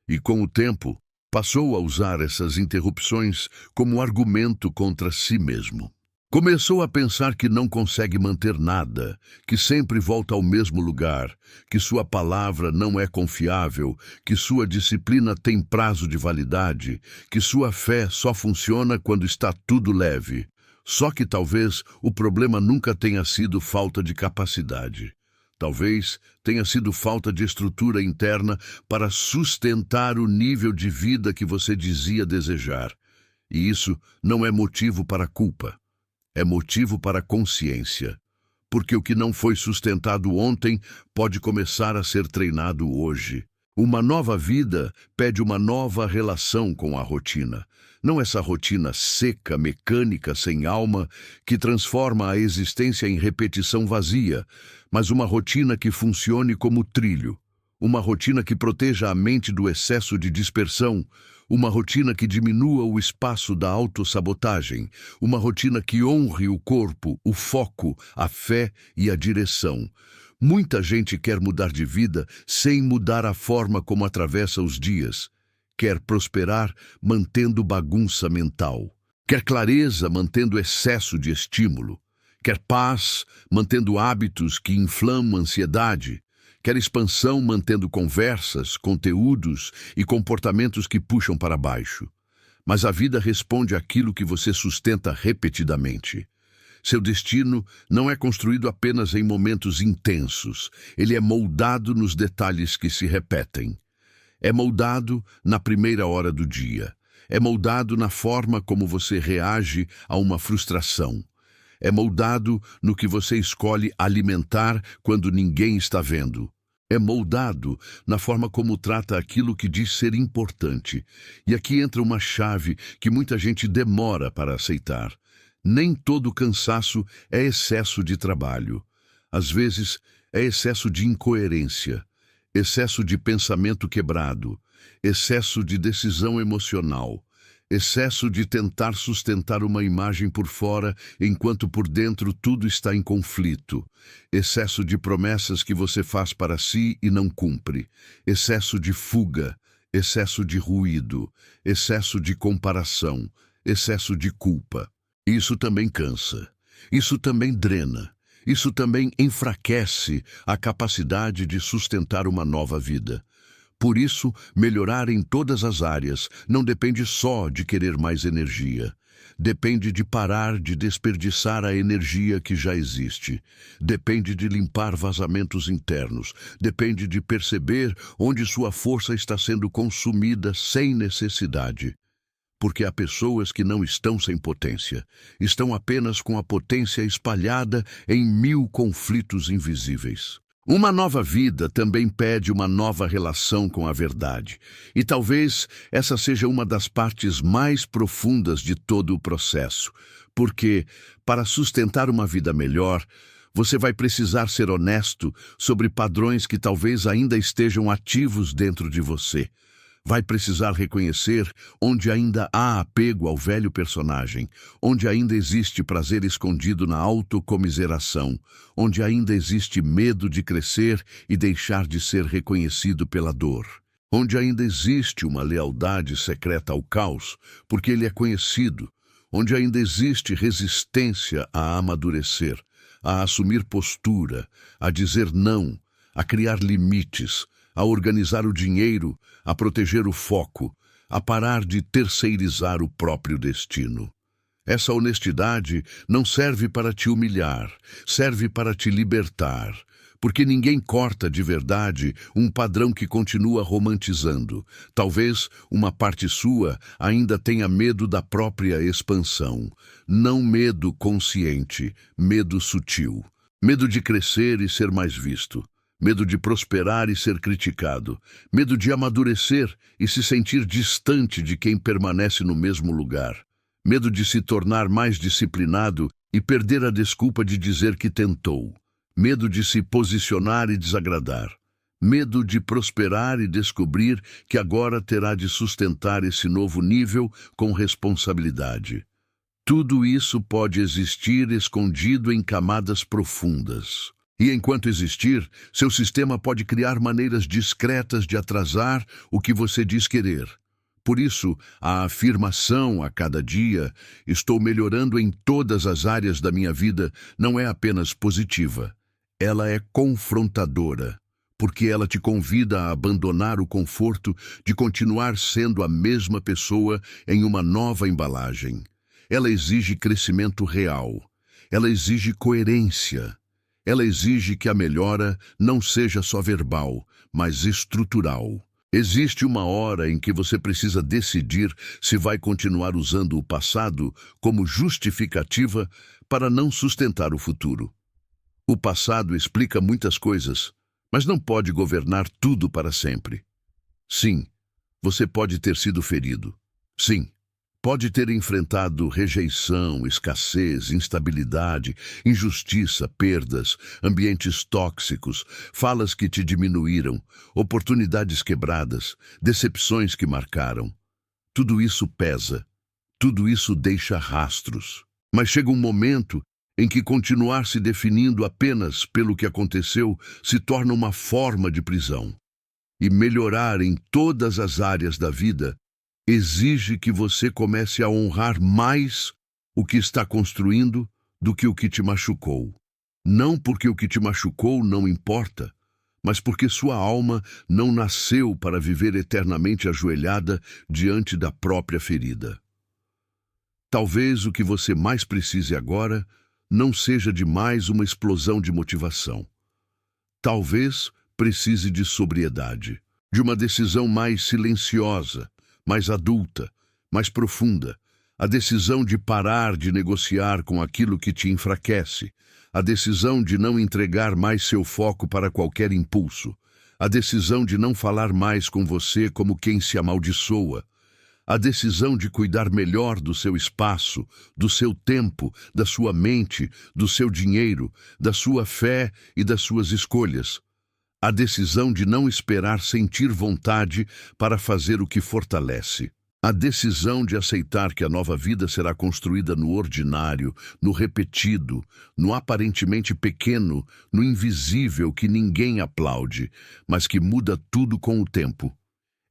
E com o tempo, passou a usar essas interrupções como argumento contra si mesmo. Começou a pensar que não consegue manter nada, que sempre volta ao mesmo lugar, que sua palavra não é confiável, que sua disciplina tem prazo de validade, que sua fé só funciona quando está tudo leve. Só que talvez o problema nunca tenha sido falta de capacidade. Talvez tenha sido falta de estrutura interna para sustentar o nível de vida que você dizia desejar. E isso não é motivo para culpa. É motivo para consciência, porque o que não foi sustentado ontem pode começar a ser treinado hoje. Uma nova vida pede uma nova relação com a rotina. Não essa rotina seca, mecânica, sem alma, que transforma a existência em repetição vazia, mas uma rotina que funcione como trilho. Uma rotina que proteja a mente do excesso de dispersão, uma rotina que diminua o espaço da autossabotagem, uma rotina que honre o corpo, o foco, a fé e a direção. Muita gente quer mudar de vida sem mudar a forma como atravessa os dias. Quer prosperar mantendo bagunça mental. Quer clareza mantendo excesso de estímulo. Quer paz mantendo hábitos que inflamam a ansiedade. Quer expansão mantendo conversas, conteúdos e comportamentos que puxam para baixo. Mas a vida responde àquilo que você sustenta repetidamente. Seu destino não é construído apenas em momentos intensos. Ele é moldado nos detalhes que se repetem. É moldado na primeira hora do dia. É moldado na forma como você reage a uma frustração. É moldado no que você escolhe alimentar quando ninguém está vendo. É moldado na forma como trata aquilo que diz ser importante. E aqui entra uma chave que muita gente demora para aceitar. Nem todo cansaço é excesso de trabalho. Às vezes, é excesso de incoerência, excesso de pensamento quebrado, excesso de decisão emocional. Excesso de tentar sustentar uma imagem por fora, enquanto por dentro tudo está em conflito. Excesso de promessas que você faz para si e não cumpre. Excesso de fuga. Excesso de ruído. Excesso de comparação. Excesso de culpa. Isso também cansa. Isso também drena. Isso também enfraquece a capacidade de sustentar uma nova vida. Por isso, melhorar em todas as áreas não depende só de querer mais energia. Depende de parar de desperdiçar a energia que já existe. Depende de limpar vazamentos internos. Depende de perceber onde sua força está sendo consumida sem necessidade. Porque há pessoas que não estão sem potência. Estão apenas com a potência espalhada em 1000 conflitos invisíveis. Uma nova vida também pede uma nova relação com a verdade. E talvez essa seja uma das partes mais profundas de todo o processo. Porque, para sustentar uma vida melhor, você vai precisar ser honesto sobre padrões que talvez ainda estejam ativos dentro de você. Vai precisar reconhecer onde ainda há apego ao velho personagem, onde ainda existe prazer escondido na autocomiseração, onde ainda existe medo de crescer e deixar de ser reconhecido pela dor, onde ainda existe uma lealdade secreta ao caos, porque ele é conhecido, onde ainda existe resistência a amadurecer, a assumir postura, a dizer não, a criar limites, a organizar o dinheiro, a proteger o foco, a parar de terceirizar o próprio destino. Essa honestidade não serve para te humilhar, serve para te libertar, porque ninguém corta de verdade um padrão que continua romantizando. Talvez uma parte sua ainda tenha medo da própria expansão, não medo consciente, medo sutil, medo de crescer e ser mais visto. Medo de prosperar e ser criticado. Medo de amadurecer e se sentir distante de quem permanece no mesmo lugar. Medo de se tornar mais disciplinado e perder a desculpa de dizer que tentou. Medo de se posicionar e desagradar. Medo de prosperar e descobrir que agora terá de sustentar esse novo nível com responsabilidade. Tudo isso pode existir escondido em camadas profundas. E enquanto existir, seu sistema pode criar maneiras discretas de atrasar o que você diz querer. Por isso, a afirmação a cada dia, estou melhorando em todas as áreas da minha vida, não é apenas positiva. Ela é confrontadora, porque ela te convida a abandonar o conforto de continuar sendo a mesma pessoa em uma nova embalagem. Ela exige crescimento real. Ela exige coerência. Ela exige que a melhora não seja só verbal, mas estrutural. Existe uma hora em que você precisa decidir se vai continuar usando o passado como justificativa para não sustentar o futuro. O passado explica muitas coisas, mas não pode governar tudo para sempre. Sim, você pode ter sido ferido. Sim, pode ter enfrentado rejeição, escassez, instabilidade, injustiça, perdas, ambientes tóxicos, falas que te diminuíram, oportunidades quebradas, decepções que marcaram. Tudo isso pesa, tudo isso deixa rastros. Mas chega um momento em que continuar se definindo apenas pelo que aconteceu se torna uma forma de prisão. E melhorar em todas as áreas da vida exige que você comece a honrar mais o que está construindo do que o que te machucou. Não porque o que te machucou não importa, mas porque sua alma não nasceu para viver eternamente ajoelhada diante da própria ferida. Talvez o que você mais precise agora não seja de mais uma explosão de motivação. Talvez precise de sobriedade, de uma decisão mais silenciosa, mais adulta, mais profunda, a decisão de parar de negociar com aquilo que te enfraquece, a decisão de não entregar mais seu foco para qualquer impulso, a decisão de não falar mais com você como quem se amaldiçoa, a decisão de cuidar melhor do seu espaço, do seu tempo, da sua mente, do seu dinheiro, da sua fé e das suas escolhas. A decisão de não esperar sentir vontade para fazer o que fortalece. A decisão de aceitar que a nova vida será construída no ordinário, no repetido, no aparentemente pequeno, no invisível que ninguém aplaude, mas que muda tudo com o tempo.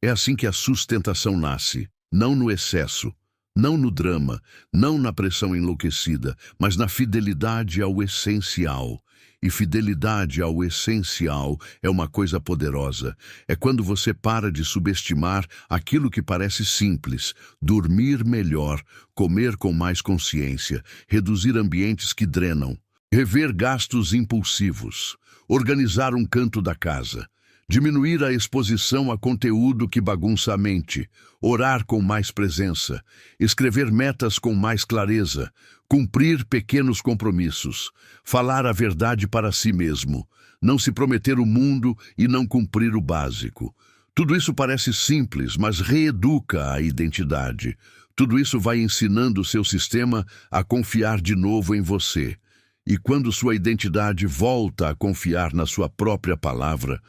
É assim que a sustentação nasce, não no excesso, não no drama, não na pressão enlouquecida, mas na fidelidade ao essencial. E fidelidade ao essencial é uma coisa poderosa. É quando você para de subestimar aquilo que parece simples, dormir melhor, comer com mais consciência, reduzir ambientes que drenam, rever gastos impulsivos, organizar um canto da casa, diminuir a exposição a conteúdo que bagunça a mente, orar com mais presença, escrever metas com mais clareza, cumprir pequenos compromissos, falar a verdade para si mesmo, não se prometer o mundo e não cumprir o básico. Tudo isso parece simples, mas reeduca a identidade. Tudo isso vai ensinando o seu sistema a confiar de novo em você. E quando sua identidade volta a confiar na sua própria palavra,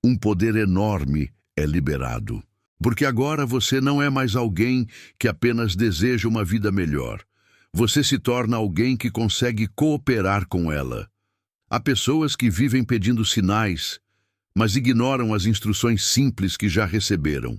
um poder enorme é liberado. Porque agora você não é mais alguém que apenas deseja uma vida melhor. Você se torna alguém que consegue cooperar com ela. Há pessoas que vivem pedindo sinais, mas ignoram as instruções simples que já receberam.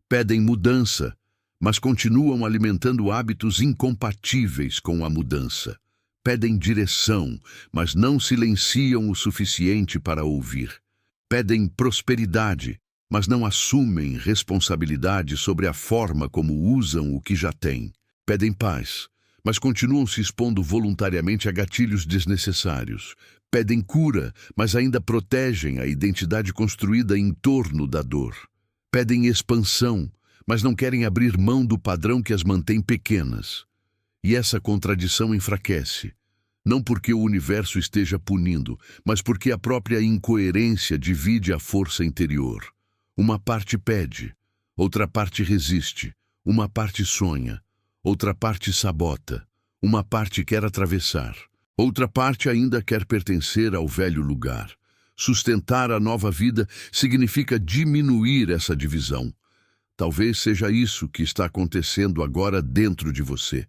Pedem mudança, mas continuam alimentando hábitos incompatíveis com a mudança. Pedem direção, mas não silenciam o suficiente para ouvir. Pedem prosperidade, mas não assumem responsabilidade sobre a forma como usam o que já têm. Pedem paz, mas continuam se expondo voluntariamente a gatilhos desnecessários. Pedem cura, mas ainda protegem a identidade construída em torno da dor. Pedem expansão, mas não querem abrir mão do padrão que as mantém pequenas. E essa contradição enfraquece. Não porque o universo esteja punindo, mas porque a própria incoerência divide a força interior. Uma parte pede, outra parte resiste, uma parte sonha, outra parte sabota, uma parte quer atravessar, outra parte ainda quer pertencer ao velho lugar. Sustentar a nova vida significa diminuir essa divisão. Talvez seja isso que está acontecendo agora dentro de você.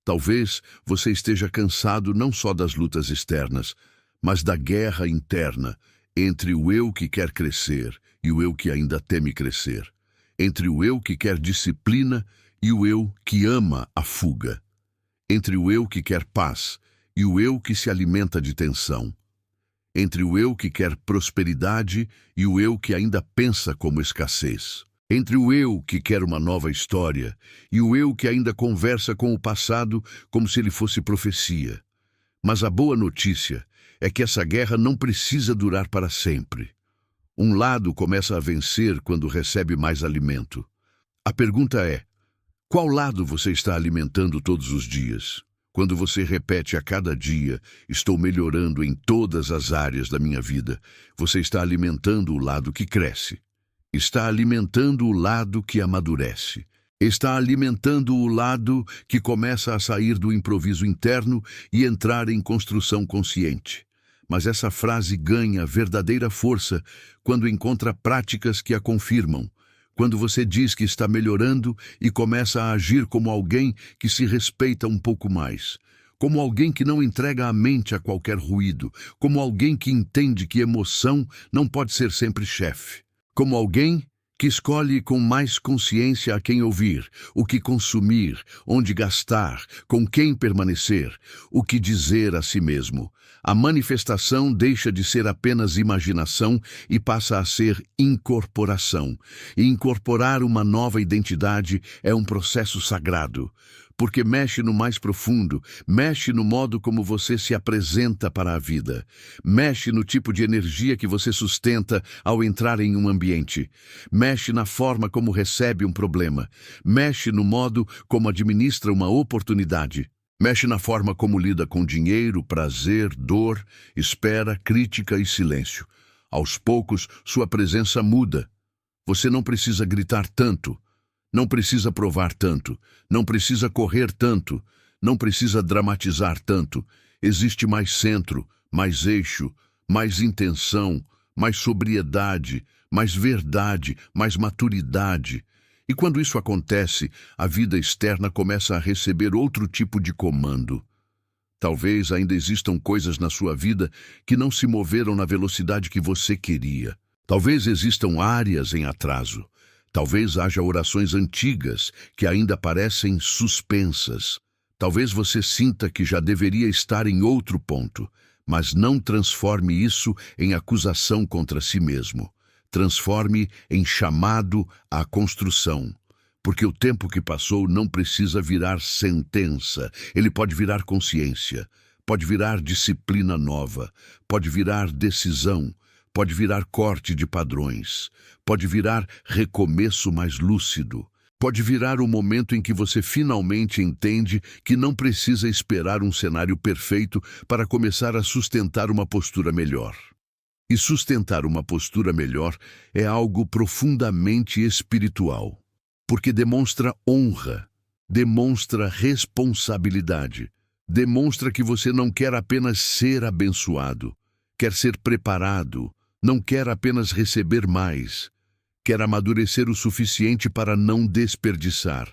Talvez você esteja cansado não só das lutas externas, mas da guerra interna entre o eu que quer crescer e o eu que ainda teme crescer. entre o eu que quer disciplina e o eu que ama a fuga, entre o eu que quer paz e o eu que se alimenta de tensão, entre o eu que quer prosperidade e o eu que ainda pensa como escassez, entre o eu que quer uma nova história e o eu que ainda conversa com o passado como se ele fosse profecia. Mas a boa notícia é que essa guerra não precisa durar para sempre. Um lado começa a vencer quando recebe mais alimento. A pergunta é: qual lado você está alimentando todos os dias? Quando você repete a cada dia, estou melhorando em todas as áreas da minha vida, você está alimentando o lado que cresce. Está alimentando o lado que amadurece. Está alimentando o lado que começa a sair do improviso interno e entrar em construção consciente. Mas essa frase ganha verdadeira força quando encontra práticas que a confirmam. Quando você diz que está melhorando e começa a agir como alguém que se respeita um pouco mais, como alguém que não entrega a mente a qualquer ruído, como alguém que entende que emoção não pode ser sempre chefe, como alguém que escolhe com mais consciência a quem ouvir, o que consumir, onde gastar, com quem permanecer, o que dizer a si mesmo. A manifestação deixa de ser apenas imaginação e passa a ser incorporação. E incorporar uma nova identidade é um processo sagrado, porque mexe no mais profundo, mexe no modo como você se apresenta para a vida, mexe no tipo de energia que você sustenta ao entrar em um ambiente, mexe na forma como recebe um problema, mexe no modo como administra uma oportunidade, mexe na forma como lida com dinheiro, prazer, dor, espera, crítica e silêncio. Aos poucos, sua presença muda. Você não precisa gritar tanto. Não precisa provar tanto, não precisa correr tanto, não precisa dramatizar tanto. Existe mais centro, mais eixo, mais intenção, mais sobriedade, mais verdade, mais maturidade. E quando isso acontece, a vida externa começa a receber outro tipo de comando. Talvez ainda existam coisas na sua vida que não se moveram na velocidade que você queria. Talvez existam áreas em atraso. Talvez haja orações antigas que ainda parecem suspensas. Talvez você sinta que já deveria estar em outro ponto, mas não transforme isso em acusação contra si mesmo. Transforme em chamado à construção. Porque o tempo que passou não precisa virar sentença, ele pode virar consciência, pode virar disciplina nova, pode virar decisão, pode virar corte de padrões, pode virar recomeço mais lúcido, pode virar o momento em que você finalmente entende que não precisa esperar um cenário perfeito para começar a sustentar uma postura melhor. E sustentar uma postura melhor é algo profundamente espiritual, porque demonstra honra, demonstra responsabilidade, demonstra que você não quer apenas ser abençoado, quer ser preparado, não quer apenas receber mais, quer amadurecer o suficiente para não desperdiçar,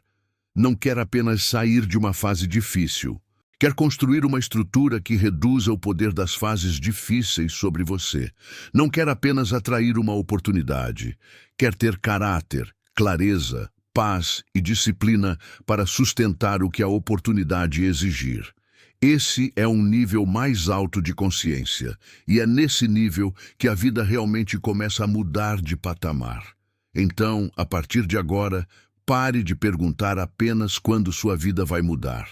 não quer apenas sair de uma fase difícil, quer construir uma estrutura que reduza o poder das fases difíceis sobre você. Não quer apenas atrair uma oportunidade, quer ter caráter, clareza, paz e disciplina para sustentar o que a oportunidade exigir. Esse é um nível mais alto de consciência, e é nesse nível que a vida realmente começa a mudar de patamar. Então, a partir de agora, pare de perguntar apenas quando sua vida vai mudar.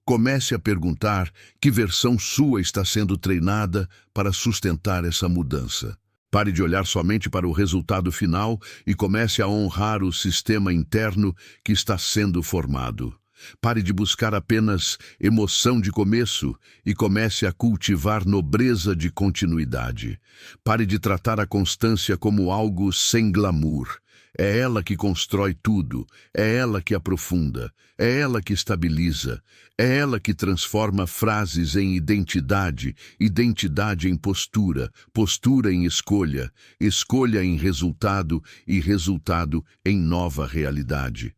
Comece a perguntar que versão sua está sendo treinada para sustentar essa mudança. Pare de olhar somente para o resultado final e comece a honrar o sistema interno que está sendo formado. Pare de buscar apenas emoção de começo e comece a cultivar nobreza de continuidade. Pare de tratar a constância como algo sem glamour. É ela que constrói tudo, é ela que aprofunda, é ela que estabiliza, é ela que transforma frases em identidade, identidade em postura, postura em escolha, escolha em resultado e resultado em nova realidade.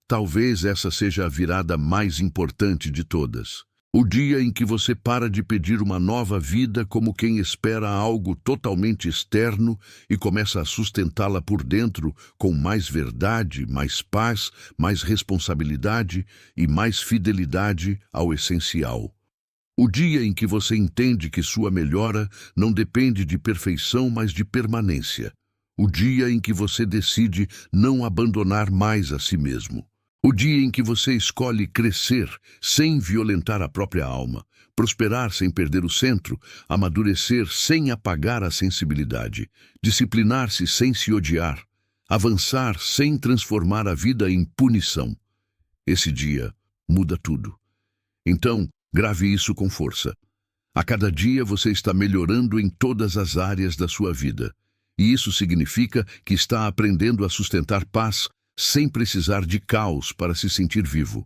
Talvez essa seja a virada mais importante de todas. O dia em que você para de pedir uma nova vida como quem espera algo totalmente externo e começa a sustentá-la por dentro com mais verdade, mais paz, mais responsabilidade e mais fidelidade ao essencial. O dia em que você entende que sua melhora não depende de perfeição, mas de permanência. O dia em que você decide não abandonar mais a si mesmo. O dia em que você escolhe crescer sem violentar a própria alma, prosperar sem perder o centro, amadurecer sem apagar a sensibilidade, disciplinar-se sem se odiar, avançar sem transformar a vida em punição. Esse dia muda tudo. Então, grave isso com força. A cada dia você está melhorando em todas as áreas da sua vida. E isso significa que está aprendendo a sustentar paz sem precisar de caos para se sentir vivo.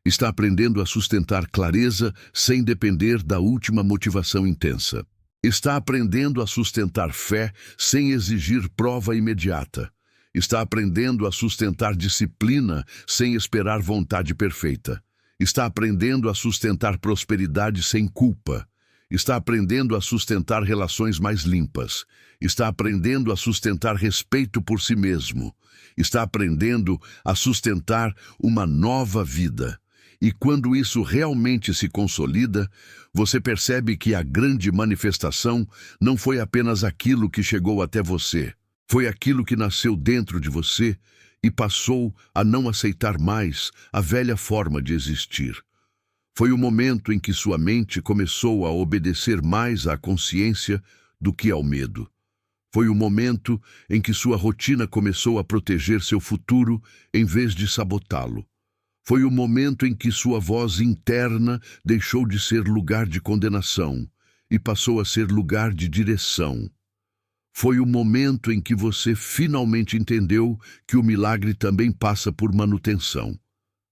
Está aprendendo a sustentar clareza sem depender da última motivação intensa. Está aprendendo a sustentar fé sem exigir prova imediata. Está aprendendo a sustentar disciplina sem esperar vontade perfeita. Está aprendendo a sustentar prosperidade sem culpa. Está aprendendo a sustentar relações mais limpas. Está aprendendo a sustentar respeito por si mesmo. Está aprendendo a sustentar uma nova vida. E quando isso realmente se consolida, você percebe que a grande manifestação não foi apenas aquilo que chegou até você. Foi aquilo que nasceu dentro de você e passou a não aceitar mais a velha forma de existir. Foi o momento em que sua mente começou a obedecer mais à consciência do que ao medo. Foi o momento em que sua rotina começou a proteger seu futuro em vez de sabotá-lo. Foi o momento em que sua voz interna deixou de ser lugar de condenação e passou a ser lugar de direção. Foi o momento em que você finalmente entendeu que o milagre também passa por manutenção,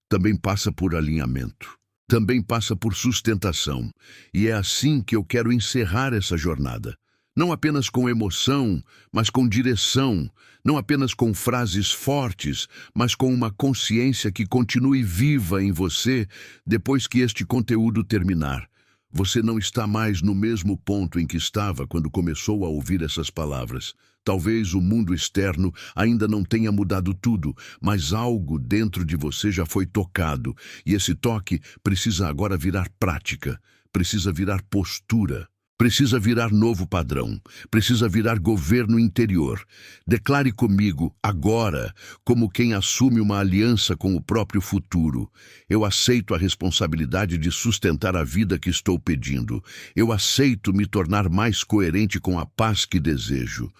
também passa por alinhamento. Também passa por sustentação. E é assim que eu quero encerrar essa jornada. Não apenas com emoção, mas com direção. Não apenas com frases fortes, mas com uma consciência que continue viva em você depois que este conteúdo terminar. Você não está mais no mesmo ponto em que estava quando começou a ouvir essas palavras. Talvez o mundo externo ainda não tenha mudado tudo, mas algo dentro de você já foi tocado, e esse toque precisa agora virar prática, precisa virar postura, precisa virar novo padrão, precisa virar governo interior. Declare comigo, agora, como quem assume uma aliança com o próprio futuro. Eu aceito a responsabilidade de sustentar a vida que estou pedindo. Eu aceito me tornar mais coerente com a paz que desejo.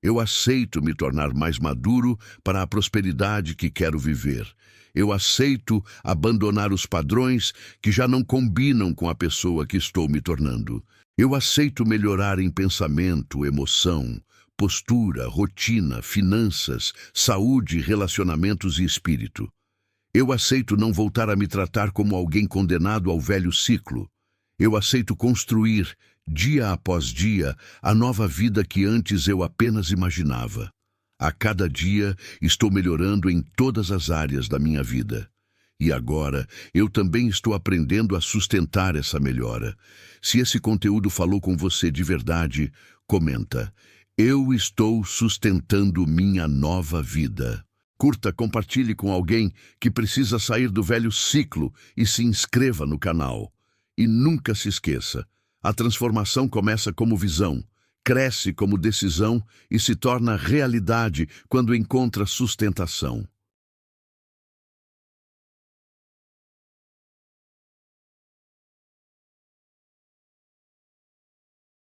Eu aceito me tornar mais maduro para a prosperidade que quero viver. Eu aceito abandonar os padrões que já não combinam com a pessoa que estou me tornando. Eu aceito melhorar em pensamento, emoção, postura, rotina, finanças, saúde, relacionamentos e espírito. Eu aceito não voltar a me tratar como alguém condenado ao velho ciclo. Eu aceito construir, dia após dia, a nova vida que antes eu apenas imaginava. A cada dia estou melhorando em todas as áreas da minha vida. E agora eu também estou aprendendo a sustentar essa melhora. Se esse conteúdo falou com você de verdade, comenta. Eu estou sustentando minha nova vida. Curta, compartilhe com alguém que precisa sair do velho ciclo e se inscreva no canal. E nunca se esqueça, a transformação começa como visão, cresce como decisão e se torna realidade quando encontra sustentação.